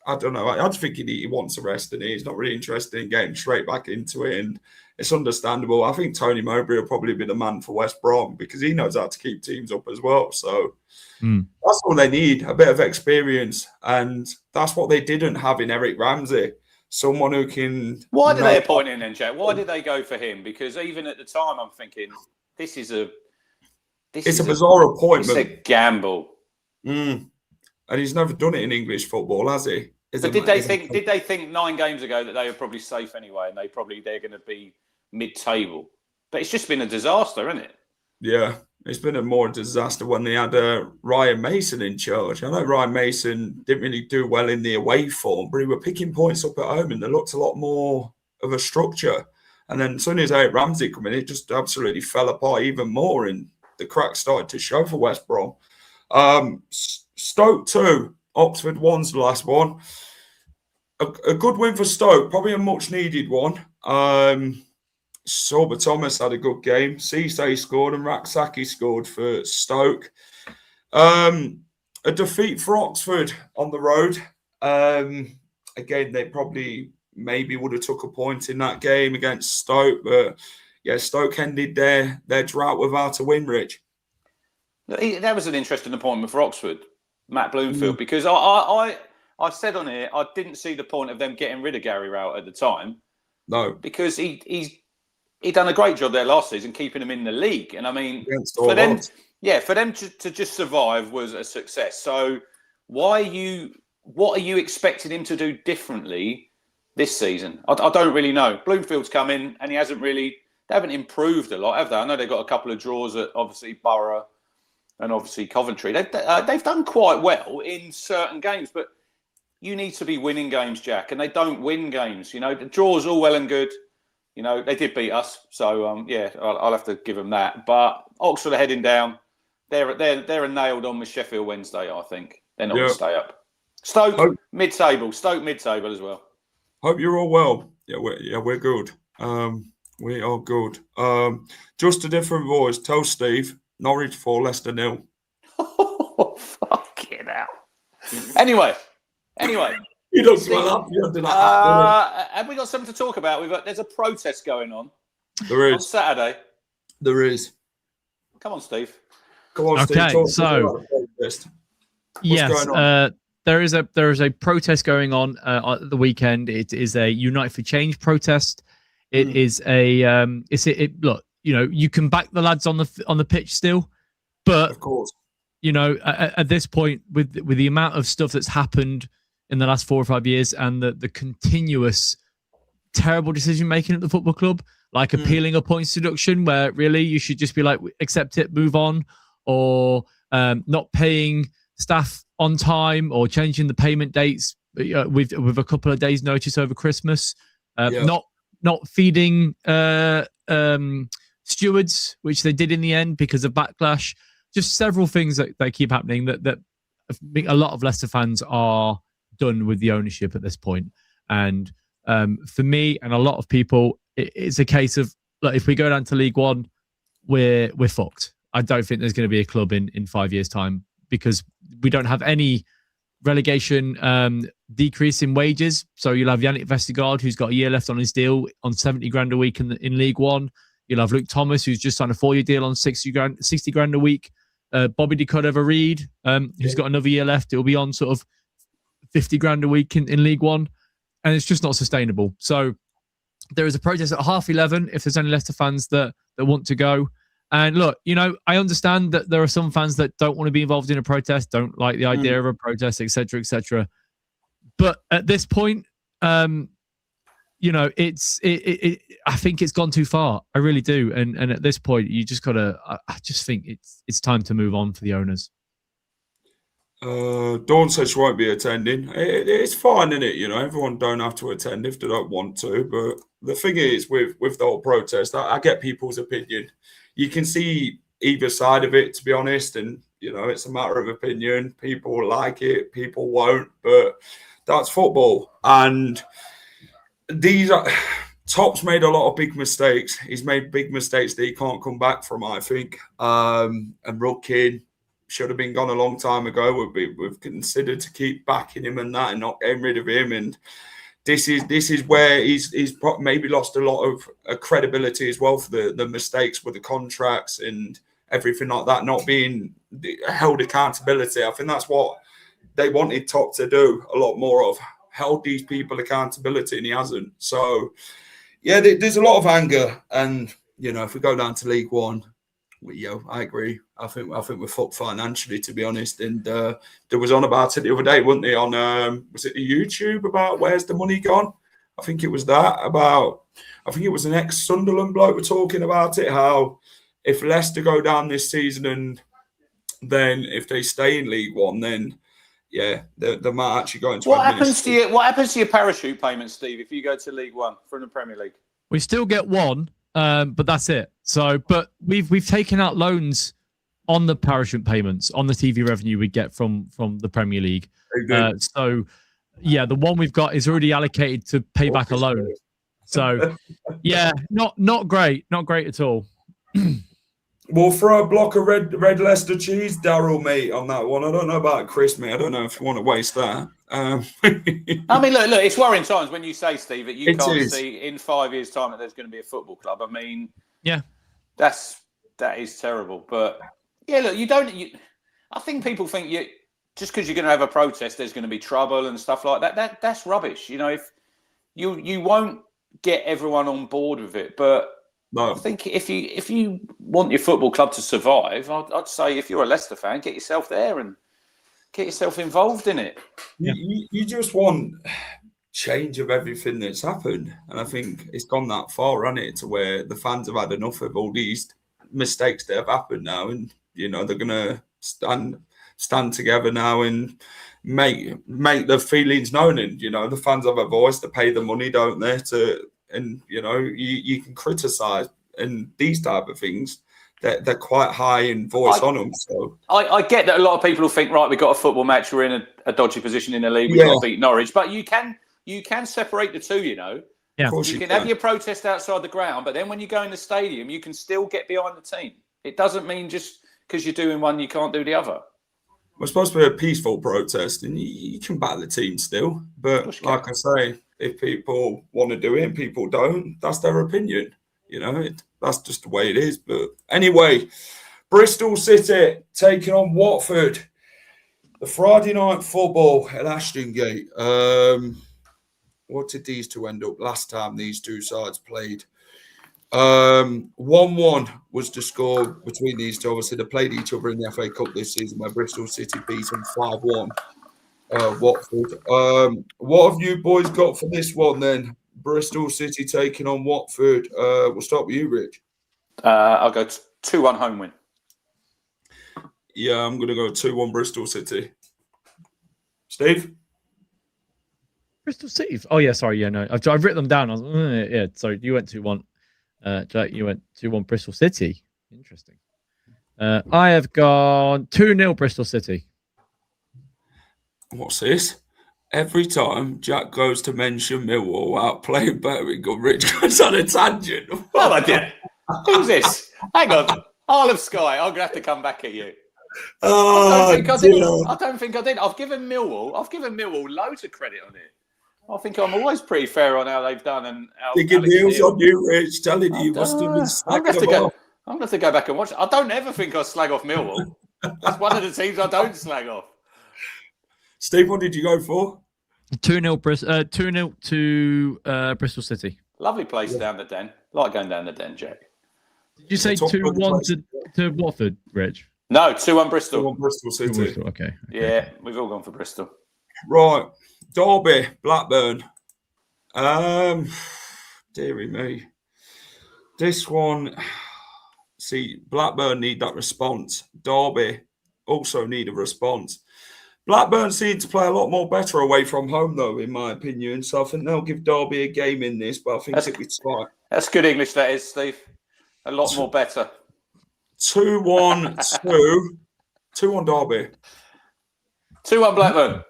I don't know. I just think he wants to rest, and he's not really interested in getting straight back into it. And it's understandable. I think Tony Mowbray will probably be the man for West Brom because he knows how to keep teams up as well. So that's all they need, a bit of experience. And that's what they didn't have in Eric Ramsey. Someone who can... Why did they appoint him then, Jack? Why did they go for him? Because even at the time, I'm thinking, it's a bizarre appointment. It's a gamble. And he's never done it in English football, has he? But did they think 9 games ago that they were probably safe anyway, and they're going to be mid-table? But it's just been a disaster, isn't it? Yeah, it's been a more disaster when they had Ryan Mason in charge. I know Ryan Mason didn't really do well in the away form, but he were picking points up at home, and there looked a lot more of a structure. And then as soon as Eric Ramsey came in, it just absolutely fell apart even more, and the cracks started to show for West Brom. Stoke 2, Oxford 1's the last one. A good win for Stoke, probably a much-needed one. Sorba Thomas had a good game. Cisse scored and 𝖬Rkiki치𝖺 scored for Stoke. A defeat for Oxford on the road. Again, they probably maybe would have took a point in that game against Stoke, but yeah, Stoke ended their drought without a win, Rich. That was an interesting appointment for Oxford, Matt Bloomfield, because I said on here I didn't see the point of them getting rid of Gary Rowett at the time. No, because he done a great job there last season, keeping them in the league. And I mean, for them to just survive was a success. So what are you expecting him to do differently this season? I don't really know. Bloomfield's come in and they haven't improved a lot, have they? I know they've got a couple of draws at obviously Borough and obviously Coventry. They've done quite well in certain games, but you need to be winning games, Jack, and they don't win games. The draw's all well and good. They did beat us, so I'll have to give them that. But Oxford are heading down. They're a nailed on with Sheffield Wednesday. I think they're not going to stay up. Stoke mid-table. Stoke mid-table as well. Hope you're all well. We're good. We are good. Just a different voice. Tell Steve Norwich 4, Leicester 0. Oh, fucking hell. Anyway. You don't smell up. Have we got something to talk about? There's a protest going on. There is. On Saturday. There is. Come on, Steve. Come on, Steve. Okay, so yes, there is a protest going on at the weekend. It is a Unite for Change protest. It is a look. You can back the lads on the pitch still, but of course, at this point with the amount of stuff that's happened in the last 4 or 5 years and the continuous terrible decision making at the football club, like appealing a points deduction where really you should just be like, accept it, move on, or not paying staff on time or changing the payment dates with a couple of days notice over Christmas, not feeding stewards, which they did in the end because of backlash. Just several things that keep happening that a lot of Leicester fans are done with the ownership at this point. And for me and a lot of people, it's a case of, look, if we go down to League One, we're fucked. I don't think there's going to be a club in 5 years' time because we don't have any relegation decrease in wages. So you'll have Yannick Vestergaard, who's got a year left on his deal on 70 grand a week in League One. You'll have Luke Thomas, who's just signed a 4-year deal on 60 grand a week. Bobby de Cordova-Reid, who's got another year left. It'll be on sort of 50 grand a week in League One. and it's just not sustainable. So there is a protest at 11:30 if there's any Leicester fans that want to go. And look, I understand that there are some fans that don't want to be involved in a protest, don't like the idea of a protest, etc., etc. But at this point, I think it's gone too far. I really do. And at this point, you just gotta. I just think it's time to move on for the owners. Dawn says she won't be attending. It's fine, isn't it? Everyone don't have to attend if they don't want to. But the thing is, with the whole protest, I get people's opinion. You can see either side of it, to be honest, and it's a matter of opinion. People like it, people won't, but that's football. And Top's made a lot of big mistakes. He's made big mistakes that he can't come back from, I think. And Rudkin should have been gone a long time ago. We've considered to keep backing him and that, and not getting rid of him. And this is where he's maybe lost a lot of credibility as well for the mistakes with the contracts and everything like that, not being held accountability. I think that's what they wanted Top to do a lot more of, held these people accountability, and he hasn't. So, yeah, there's a lot of anger. And, if we go down to League One, I agree. I think we're fucked financially, to be honest. And there was on about it the other day, wasn't there? On was it the YouTube about where's the money gone? I think it was that I think it was an ex-Sunderland bloke were talking about it. How if Leicester go down this season and then if they stay in League One, then they might actually go into. What happens to your parachute payment, Steve, if you go to League One from the Premier League? We still get one. But that's it. So, but we've taken out loans on the parachute payments, on the TV revenue we get from the Premier League. So, the one we've got is already allocated to pay back a loan. So, not great at all. We'll throw a block of red Leicester cheese, Daryl, mate, on that one. I don't know about Chris, mate. I don't know if you want to waste that. I mean, look, it's worrying times when you say, Steve, that you can't see in 5 years' time that there's going to be a football club. I mean, that is terrible. But look, I think people think just because you're going to have a protest, there's going to be trouble and stuff like that. That's rubbish. If you won't get everyone on board with it, but. No. I think if you want your football club to survive, I'd say if you're a Leicester fan, get yourself there and get yourself involved in it. You just want change of everything that's happened. And I think it's gone that far, hasn't it, to where the fans have had enough of all these mistakes that have happened now. And, they're going to stand together now and make the feelings known. And, the fans have a voice to pay the money, don't they, and you can criticize and these type of things that they're quite high in voice on them. So I get that a lot of people will think, right, we've got a football match, we're in a dodgy position in the league, we've got to beat Norwich, but you can separate the two. Yeah, you can have your protest outside the ground, but then when you go in the stadium, you can still get behind the team. It doesn't mean just because you're doing one, you can't do the other. We're supposed to be a peaceful protest, and you can back the team still. But like I say, if people want to do it and people don't, that's their opinion. That's just the way it is. But anyway, Bristol City taking on Watford. The Friday night football at Ashton Gate. What did these two end up last time these two sides played? 1-1 was the score between these two. Obviously, they played each other in the FA Cup this season where Bristol City beat them 5-1. Watford. What have you boys got for this one then? Bristol City taking on Watford. We'll start with you, Rich. I'll go 2-1 home win. Yeah, I'm going to go 2-1 Bristol City. Steve? Bristol City? Oh, yeah, sorry. Yeah, no. I've written them down. Sorry. You went 2-1. Jack, you went 2-1 Bristol City. Interesting. I have gone 2-0 Bristol City. What's this? Every time Jack goes to mention Millwall out playing Birmingham, Rich goes on a tangent. Oh, I did. Who's this? Hang on. Isle of Skye. I'm going to have to come back at you. I don't think I did. I've given Millwall loads of credit on it. I think I'm always pretty fair on how they've done and how. Digging heels on you, Rich. Telling you, must have been I'm going to have to go back and watch it. I don't ever think I slag off Millwall. That's one of the teams I don't slag off. Steve, what did you go for? 2-0 to Bristol City. Lovely place down the Den. Like going down the Den, Jack. Did you say 2-1 to Watford, Rich? No, 2-1 Bristol. 2-1 Bristol City. Bristol, okay. Yeah, we've all gone for Bristol. Right. Derby, Blackburn. Dearie me. This one, see, Blackburn need that response. Derby also need a response. Blackburn seem to play a lot more better away from home, though, in my opinion. So I think they'll give Derby a game in this, but I think it'll be tight. That's good English, that is, Steve. A lot more better. 2-1 Derby. 2-1 Blackburn. Is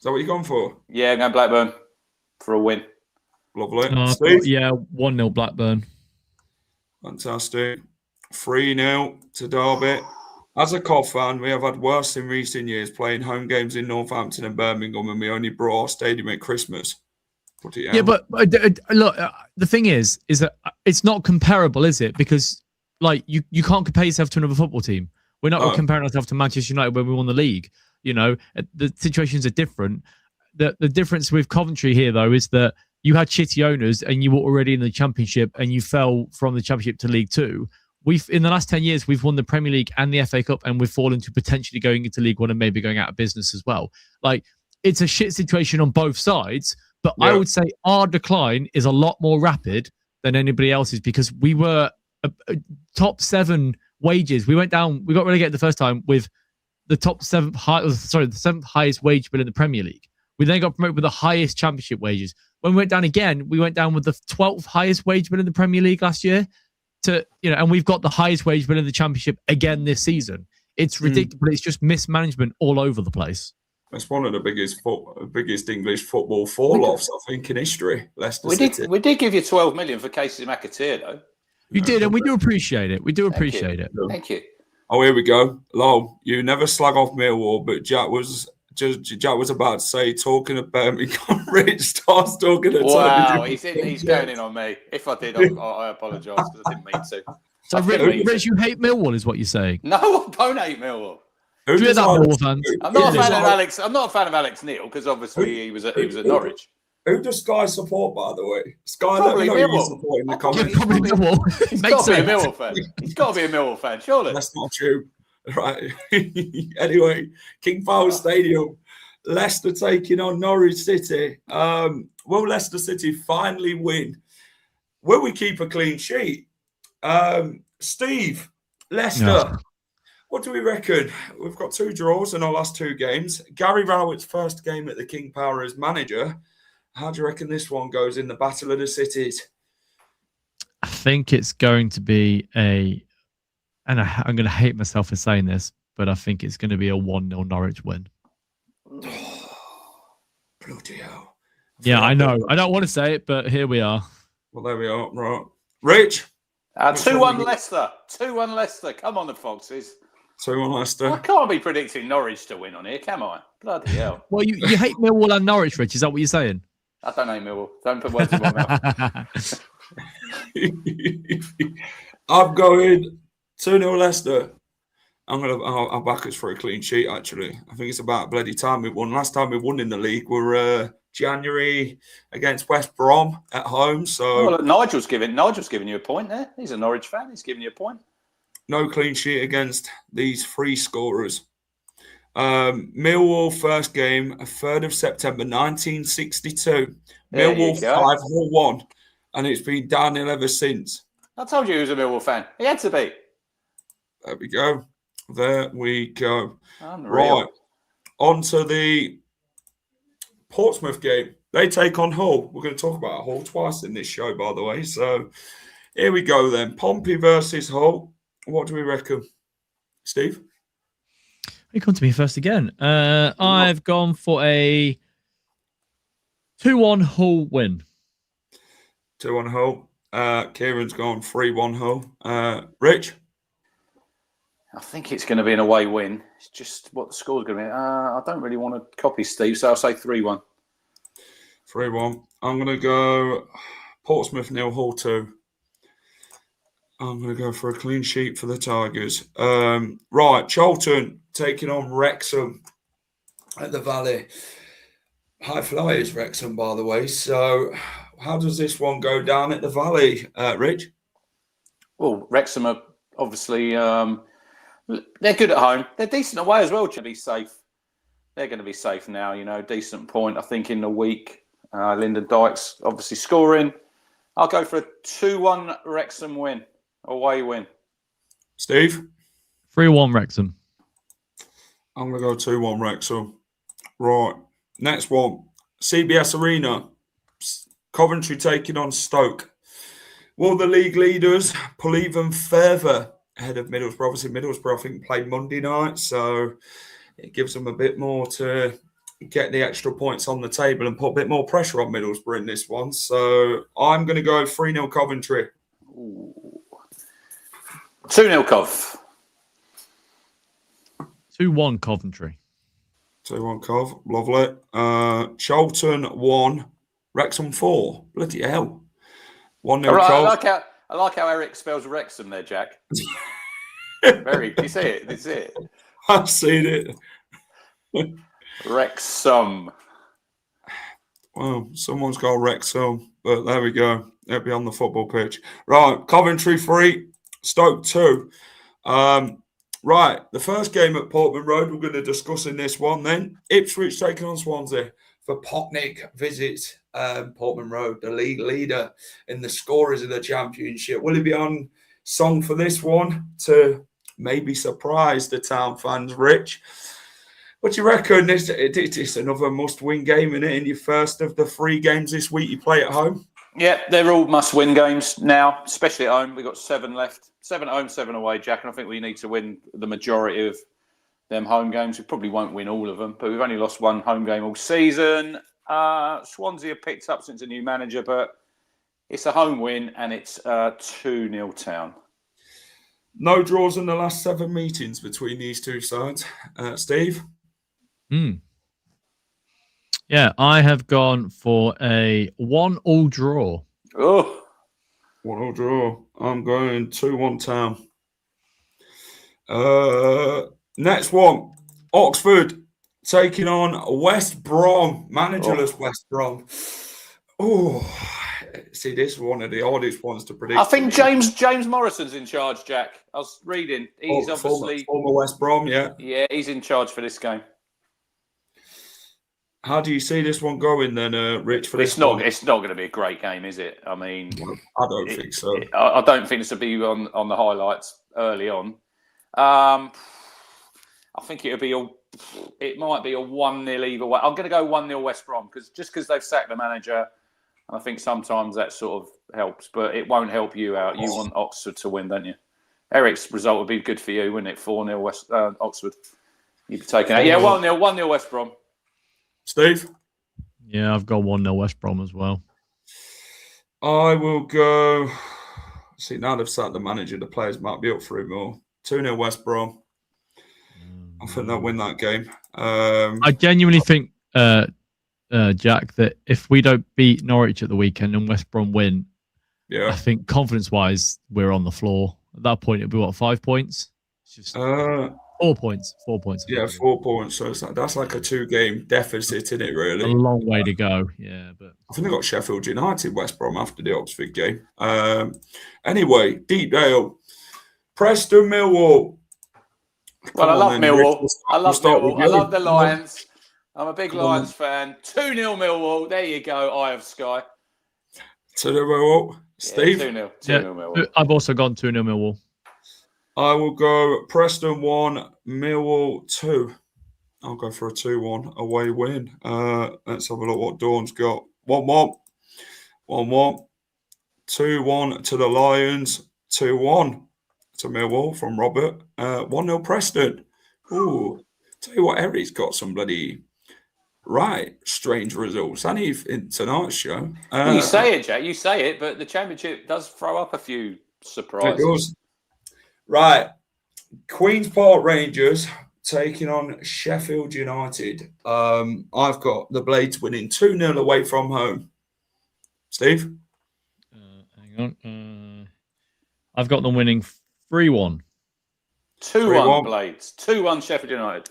that what you're going for? Yeah, I'm going Blackburn for a win. Lovely. Yeah, 1-0 Blackburn. Fantastic. 3-0 to Derby. As a COF fan, we have had worse in recent years playing home games in Northampton and Birmingham, and we only brought our stadium at Christmas. Yeah, but look, the thing is that it's not comparable, is it? Because like you can't compare yourself to another football team. We're not comparing ourselves to Manchester United when we won the league. You know, the situations are different. The difference with Coventry here, though, is that you had shitty owners and you were already in the Championship and you fell from the Championship to League Two. In the last 10 years, we've won the Premier League and the FA Cup, and we've fallen to potentially going into League One and maybe going out of business as well. Like, it's a shit situation on both sides, but I would say our decline is a lot more rapid than anybody else's because we were top 7 wages. We went down, we got relegated the first time with the the 7th highest wage bill in the Premier League. We then got promoted with the highest Championship wages. When we went down again, we went down with the 12th highest wage bill in the Premier League last year. And we've got the highest wage bill in the Championship again this season. It's ridiculous. It's just mismanagement all over the place. It's one of the biggest English football fall-offs, I think, in history. Leicester City. We did give you 12 million for 𝖬𝗒𝖾, though. You did, and we do appreciate it. We do appreciate it. Thank you. Oh, here we go. Lol, you never slag off Millwall, but Jack was about to say, talking of Birmingham, Rich starts talking to wow, he's going in on me. If I did, I apologise because I didn't mean to. So, Rich, you hate Millwall, is what you're saying? No, I don't hate Millwall. Do you hear that, Millwall fans? I'm not a fan of Alex. I'm not a fan of Alex Neil because obviously he was at Norwich. Who does Sky support, by the way? Sky, probably Millwall. Probably Millwall. He's got to be a Millwall fan. He's got to be a Millwall fan, surely. That's not true. Right. Anyway, King Power Stadium. Leicester taking on Norwich City. Will Leicester City finally win? Will we keep a clean sheet? Steve, Leicester, what do we reckon? We've got 2 draws in our last 2 games. Gary Rowett's first game at the King Power as manager. How do you reckon this one goes in the Battle of the Cities? I think it's going to be and I'm going to hate myself for saying this, but I think it's going to be a 1-0 Norwich win. Bloody hell. Yeah, I know. I don't want to say it, but here we are. Well, there we are. Right. Rich? 2-1 Leicester. 2-1 Leicester. Come on, the Foxes. 2-1 Leicester. I can't be predicting Norwich to win on here, can I? Bloody hell. Well, you hate Millwall and Norwich, Rich. Is that what you're saying? I don't hate Millwall. Don't put words in my mouth. I'm going 2-0 Leicester. I'll back us for a clean sheet, actually. I think it's about bloody time we won. Last time we won in the league were January against West Brom at home. So Nigel's giving you a point there. He's a Norwich fan. He's giving you a point. No clean sheet against these 3 scorers. Millwall first game, 3rd of September 1962. Millwall 5-1, and it's been downhill ever since. I told you he was a Millwall fan. He had to be. There we go. There we go. Unreal. Right. On to the Portsmouth game. They take on Hull. We're going to talk about Hull twice in this show, by the way. So here we go then. Pompey versus Hull. What do we reckon? Steve? You come to me first again. I've gone for a 2-1 Hull win. 2-1 Hull. Kieran's gone 3-1 Hull. Rich? I think it's going to be an away win. It's just what the score's going to be. I don't really want to copy Steve, so I'll say 3-1. 3-1. I'm going to go Portsmouth 0, Hull 2. I'm going to go for a clean sheet for the Tigers. Right, Charlton taking on Wrexham at the Valley. high flyers, Wrexham, by the way. So how does this one go down at the Valley, Rich? Well, Wrexham are obviously, they're good at home. They're decent away as well to be safe. They're going to be safe now, you know, decent point, I think, in the week. Lyndon Dykes obviously scoring. I'll go for a 2-1 Wrexham win, away win. Steve? 3-1 Wrexham. I'm going to go 2-1 Wrexham. Right. Next one. CBS Arena. Coventry taking on Stoke. Will the league leaders pull even further ahead of Middlesbrough? Obviously, Middlesbrough, I think, played Monday night, so it gives them a bit more to get the extra points on the table and put a bit more pressure on Middlesbrough in this one. So I'm going to go 3-0 Coventry. 2-0 Cov. 2-1 Coventry. 2-1 Cov. Lovely. Charlton 1, Wrexham 4. Bloody hell. 1-0 Cov. I like how Eric spells Wrexham there, Jack. Very. Do you see it? Do you see it? I've seen it. Wrexham. Well, someone's got Wrexham, but there we go. They'll be on the football pitch. Right, Coventry 3, Stoke 2. Right, the first game at Portman Road we're going to discuss in this one then. Ipswich taking on Swansea. For Potnick visits Portman Road, the league leader in the scorers of the championship. Will he be on song for this one to maybe surprise the town fans, Rich? What do you reckon? It's another must-win game, isn't it? In your first of the 3 games this week you play at home? Yeah, they're all must-win games now, especially at home. We've got 7 left. 7 at home, 7 away, Jack. And I think we need to win the majority of them home games. We probably won't win all of them, but we've only lost 1 home game all season. Swansea have picked up since a new manager, but it's a home win and it's 2-0 Town. No draws in the last 7 meetings between these two sides. Steve? Yeah, I have gone for a 1-1 draw. Oh. 1-1 draw. I'm going 2-1 Town. Next one. Oxford taking on West Brom. Managerless West Brom. Oh, see, this is one of the oddest ones to predict. I think James Morrison's in charge, Jack. I was reading. He's obviously... Former West Brom, yeah. Yeah, he's in charge for this game. How do you see this one going then, Rich? For this one? It's not going to be a great game, is it? I mean, I don't think so. I don't think this will be on the highlights early on. I think it might be a 1-0 either way. I'm going to go 1-0 West Brom because they've sacked the manager. And I think sometimes that sort of helps, but it won't help you out. You want Oxford to win, don't you? Eric's result would be good for you, wouldn't it? 4-0 Oxford. You'd be taking it. Yeah, 1-0 West Brom. Steve? Yeah, I've got 1-0 West Brom as well. I will go... See, now they've sacked the manager, the players might be up for it more. 2-0 West Brom. I think they'll win that game. I genuinely think, Jack, that if we don't beat Norwich at the weekend and West Brom win, I think confidence-wise, we're on the floor. At that point, it'll be, what, 5 points? It's just 4 points. 4 points. Yeah, 4 points. So that's like a 2-game deficit, isn't it, really? A long way to go, yeah. But I think they got Sheffield United, West Brom after the Oxford game. Anyway, Deepdale. Preston, Millwall. Well, I love Millwall. I love the Lions. I'm a big Lions fan. 2-0 Millwall. There you go, Eye of Sky. 2-0 Millwall. Steve? 2-0 Millwall. I've also gone 2-0 Millwall. I will go Preston 1, Millwall 2. I'll go for a 2-1 away win. Let's have a look what Dawn's got. 1-1. 1-1. 2-1 to the Lions. 2-1 to Millwall from Robert. 1-0 Preston. Ooh. Tell you what, Eric's got some bloody strange results. And in tonight's show. You say it, Jack. You say it, but the Championship does throw up a few surprises. It does. Right. Queen's Park Rangers taking on Sheffield United. I've got the Blades winning 2-0 away from home. Steve? Hang on. I've got them winning 3-1. 2-1 Blades. 2-1 Sheffield United.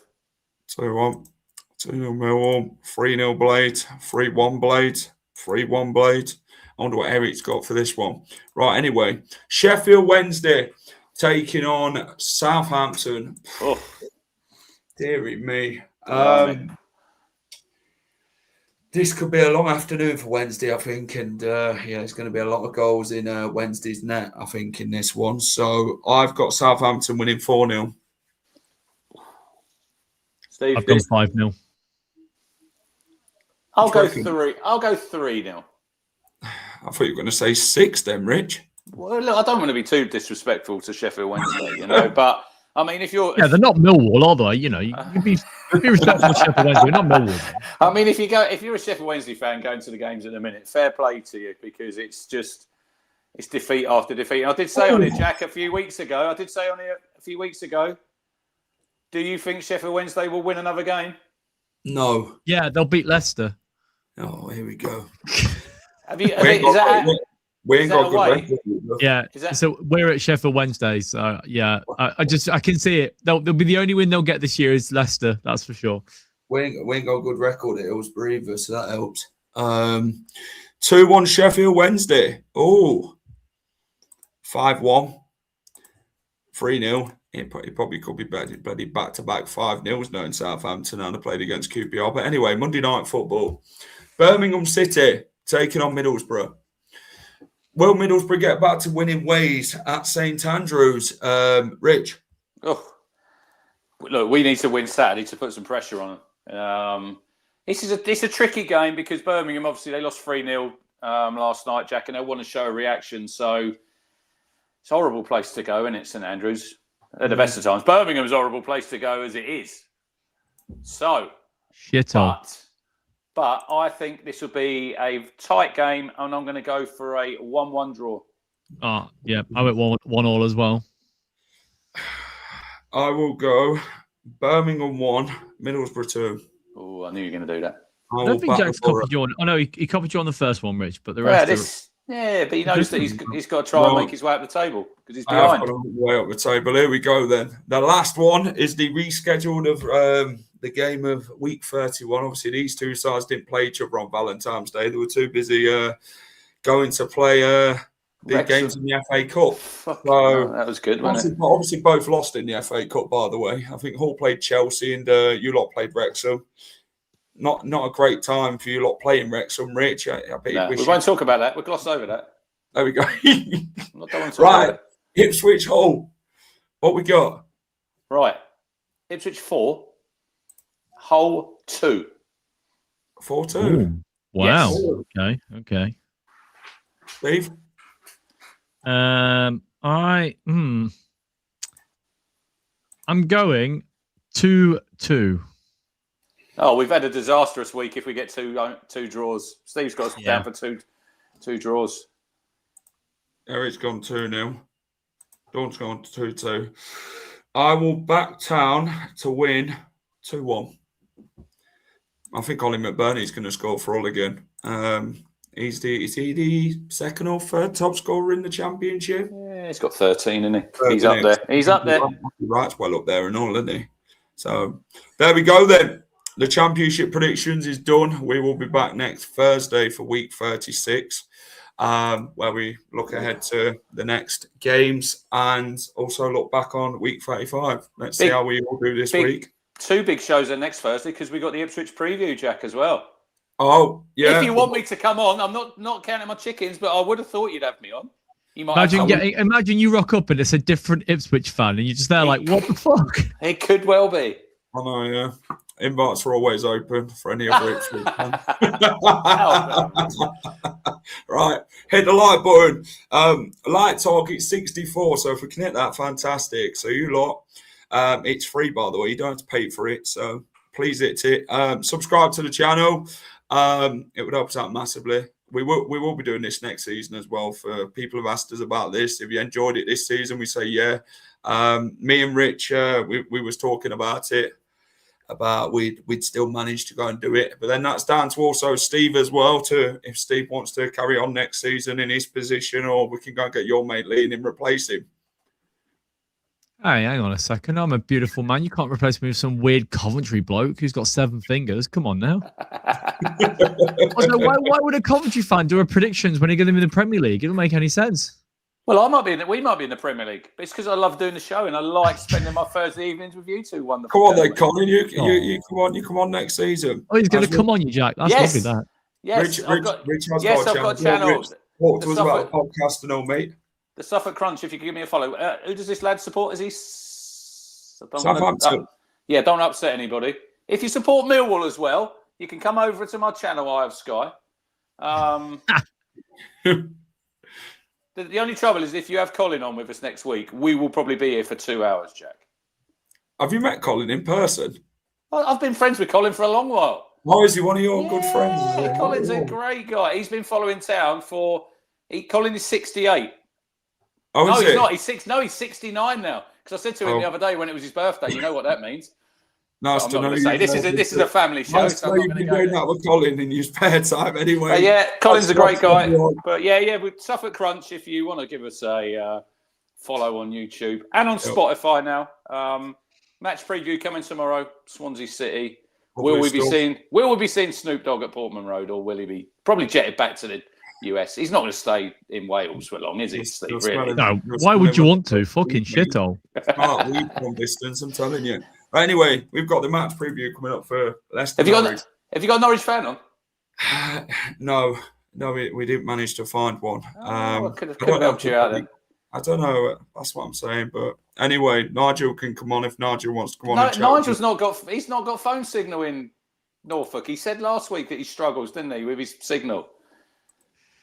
2-1. 2-0 Millwall, 3-0 Blade, 3-1 Blade, 3-1 Blade. I wonder what Eric's got for this one. Right, anyway. Sheffield Wednesday taking on Southampton. Oh. Dearie me. This could be a long afternoon for Wednesday, I think. And, there's going to be a lot of goals in Wednesday's net, I think, in this one. So I've got Southampton winning 4-0. Steve, I've gone 5-0. I'll go 3. I'll go 3-0. I thought you were going to say 6 then, Rich. Well, look, I don't want to be too disrespectful to Sheffield Wednesday, but I mean, if you're... Yeah, they're not Millwall, are they? You be respectful of Sheffield Wednesday, not Millwall. I mean, if you're a Sheffield Wednesday fan going to the games at the minute, fair play to you, because it's defeat after defeat. And I did say on it, Jack, a few weeks ago, do you think Sheffield Wednesday will win another game? No. Yeah, they'll beat Leicester. Oh, here we go. We ain't got good record. Yeah, so we're at Sheffield Wednesday. So yeah, I can see it. They'll be the only win they'll get this year is Leicester. That's for sure. We ain't got a good record at Hillsborough either, so that helps. 2-1 Sheffield Wednesday. Oh, 5-1, 3-0. It probably could be bloody back-to-back 5-0s now in Southampton, and I played against QPR. But anyway, Monday night football. Birmingham City taking on Middlesbrough. Will Middlesbrough get back to winning ways at St Andrews? Rich? Oh, look, we need to win Saturday to put some pressure on them. It's a tricky game because Birmingham, obviously, they lost 3-0 last night, Jack, and they want to show a reaction. So it's a horrible place to go, isn't it, St Andrews? At the best of times. Birmingham's a horrible place to go as it is. So, but I think this will be a tight game, and I'm going to go for a 1-1 draw. Oh, yeah. I went 1-1 as well. I will go Birmingham 1, Middlesbrough 2. Oh, I knew you were going to do that. I don't think Jack's copied you on. I know he copied you on the first one, Rich, but the rest Yeah, but he knows that he's got to try and make his way up the table because he's behind. I've got to way up the table. Here we go then. The last one is the rescheduled of the game of week 31. Obviously, these two sides didn't play each other on Valentine's Day. They were too busy going to play the games in the FA Cup. So that was good, wasn't it? Obviously, both lost in the FA Cup, by the way. I think Hull played Chelsea and you lot played Wrexham. Not a great time for you lot playing Wrexham, Rich. We won't talk about that. We'll gloss over that. There we go. Right. Ipswich Hull. What we got? Right. Ipswich 4. Hull 2. 4-2. Wow. Yes. Okay. Steve? I'm going 2-2. Oh, we've had a disastrous week if we get two draws. Steve's got us down for two draws. Eric's gone 2-0. Dawn's gone 2-2. I will back Town to win 2-1. I think Ollie McBurney's going to score for Hull again. Is he the second or third top scorer in the Championship? Yeah, he's got 13, isn't he? 13. He's up there. Right, well up there and all, isn't he? So there we go then. The Championship predictions is done. We will be back next Thursday for week 36, where we look ahead to the next games and also look back on week 35. Let's see how we all do this week. 2 big shows on next Thursday because we got the Ipswich preview, Jack, as well. Oh, yeah. If you want me to come on, I'm not counting my chickens, but I would have thought you'd have me on. You might imagine you rock up and it's a different Ipswich fan and you're just there like, what the fuck? It could well be. I know, yeah. Invites are always open for any other Ipswich fan. Right, hit the like button. Like target 64, so if we can hit that, fantastic. So you lot, it's free, by the way. You don't have to pay for it, so please hit it. Subscribe to the channel. It would help us out massively. We will be doing this next season as well. For people who've asked us about this, if you enjoyed it this season, we say yeah. Me and Rich, we was talking about it. About we'd still manage to go and do it, but then that's down to also Steve as well. To if Steve wants to carry on next season in his position, or we can go and get your mate Lee and replace him. Hey, hang on a second. I'm a beautiful man. You can't replace me with some weird Coventry bloke who's got 7 fingers. Come on now. Also, why would a Coventry fan do a predictions when he get them in the Premier League? It don't make any sense. Well, we might be in the Premier League. But it's because I love doing the show and I like spending my Thursday evenings with you two. Wonderful. Come on, then, Colin. You come on next season. Oh, he's going to come on you, Jack. That's lovely. That. Yes, I've got channels. Talk to us about the podcast and all, mate. The Suffolk Crunch, if you could give me a follow. Who does this lad support? Is he Southampton? Don't upset anybody. If you support Millwall as well, you can come over to my channel, I Have Sky. The only trouble is if you have Colin on with us next week, we will probably be here for 2 hours, Jack. Have you met Colin in person? I've been friends with Colin for a long while. Oh, is he one of your good friends? Colin's a great guy. He's been following town Colin is 68. Oh, no, is he's he? not. He's 69 now. Because I said to him the other day when it was his birthday, you know what that means. Nice to know. This is a family show. Nice so you've been doing that with Colin in your spare time anyway. Yeah, Colin's a great guy. But yeah, with Suffolk Crunch, if you want to give us a follow on YouTube and on Spotify now. Match preview coming tomorrow. Swansea City. Will we be seeing Snoop Dogg at Portman Road, or will he be probably jetted back to the US? He's not going to stay in Wales for long, is he, Steve? Really? No. Why would you want to? Fucking shithole. Long distance, I'm telling you. Anyway, we've got the match preview coming up for Leicester. Have you got a Norwich fan on? No, we didn't manage to find one. Could have helped you out then. I don't know. That's what I'm saying. But anyway, Nigel can come on if Nigel wants to come on. Nigel's not got phone signal in Norfolk. He said last week that he struggles, didn't he, with his signal?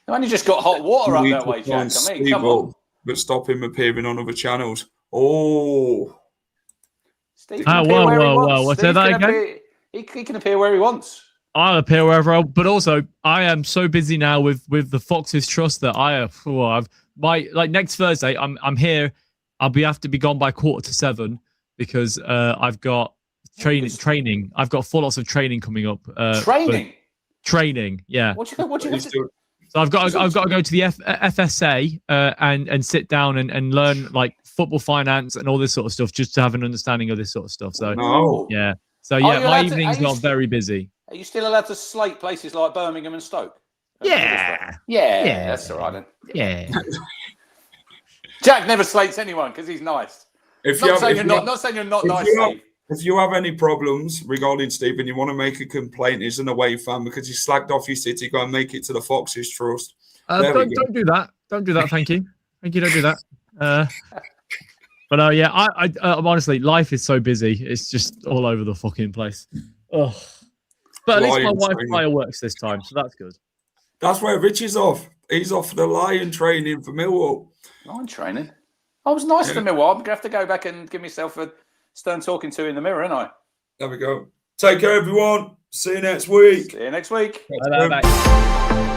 He only just got hot water up that way, Jack. I mean, come on. But stop him appearing on other channels. Oh. Steve can appear where he wants. What's that again? He can appear where he wants. I'll appear wherever but also I am so busy now with the Foxes Trust that next Thursday I'm here. I'll have to be gone by 6:45 because I've got training. I've got 4 lots of training coming up. Training, yeah. What you have to do? So I've got to go to the FSA and sit down and learn like football finance and all this sort of stuff just to have an understanding of this sort of stuff. So yeah. So yeah, my evening's not very busy. Are you still allowed to slate places like Birmingham and Stoke? Yeah, that's all right then. Yeah. Jack never slates anyone because he's nice. Not saying you're not nice, Steve. If you have any problems regarding Steve and you want to make a complaint, he's an away fan because he slagged off your city, go and make it to the Foxes Trust. Don't do that. Don't do that. Thank you. Don't do that. But yeah, I honestly, life is so busy. It's just all over the fucking place. Oh. But at least my Wi-Fi works this time, so that's good. That's where Rich is off. He's off for the lion training for Millwall. Lion training? I was nice for Millwall. I'm going to have to go back and give myself a stern talking to in the mirror, ain't I? There we go. Take care, everyone. See you next week. See you next week. Bye.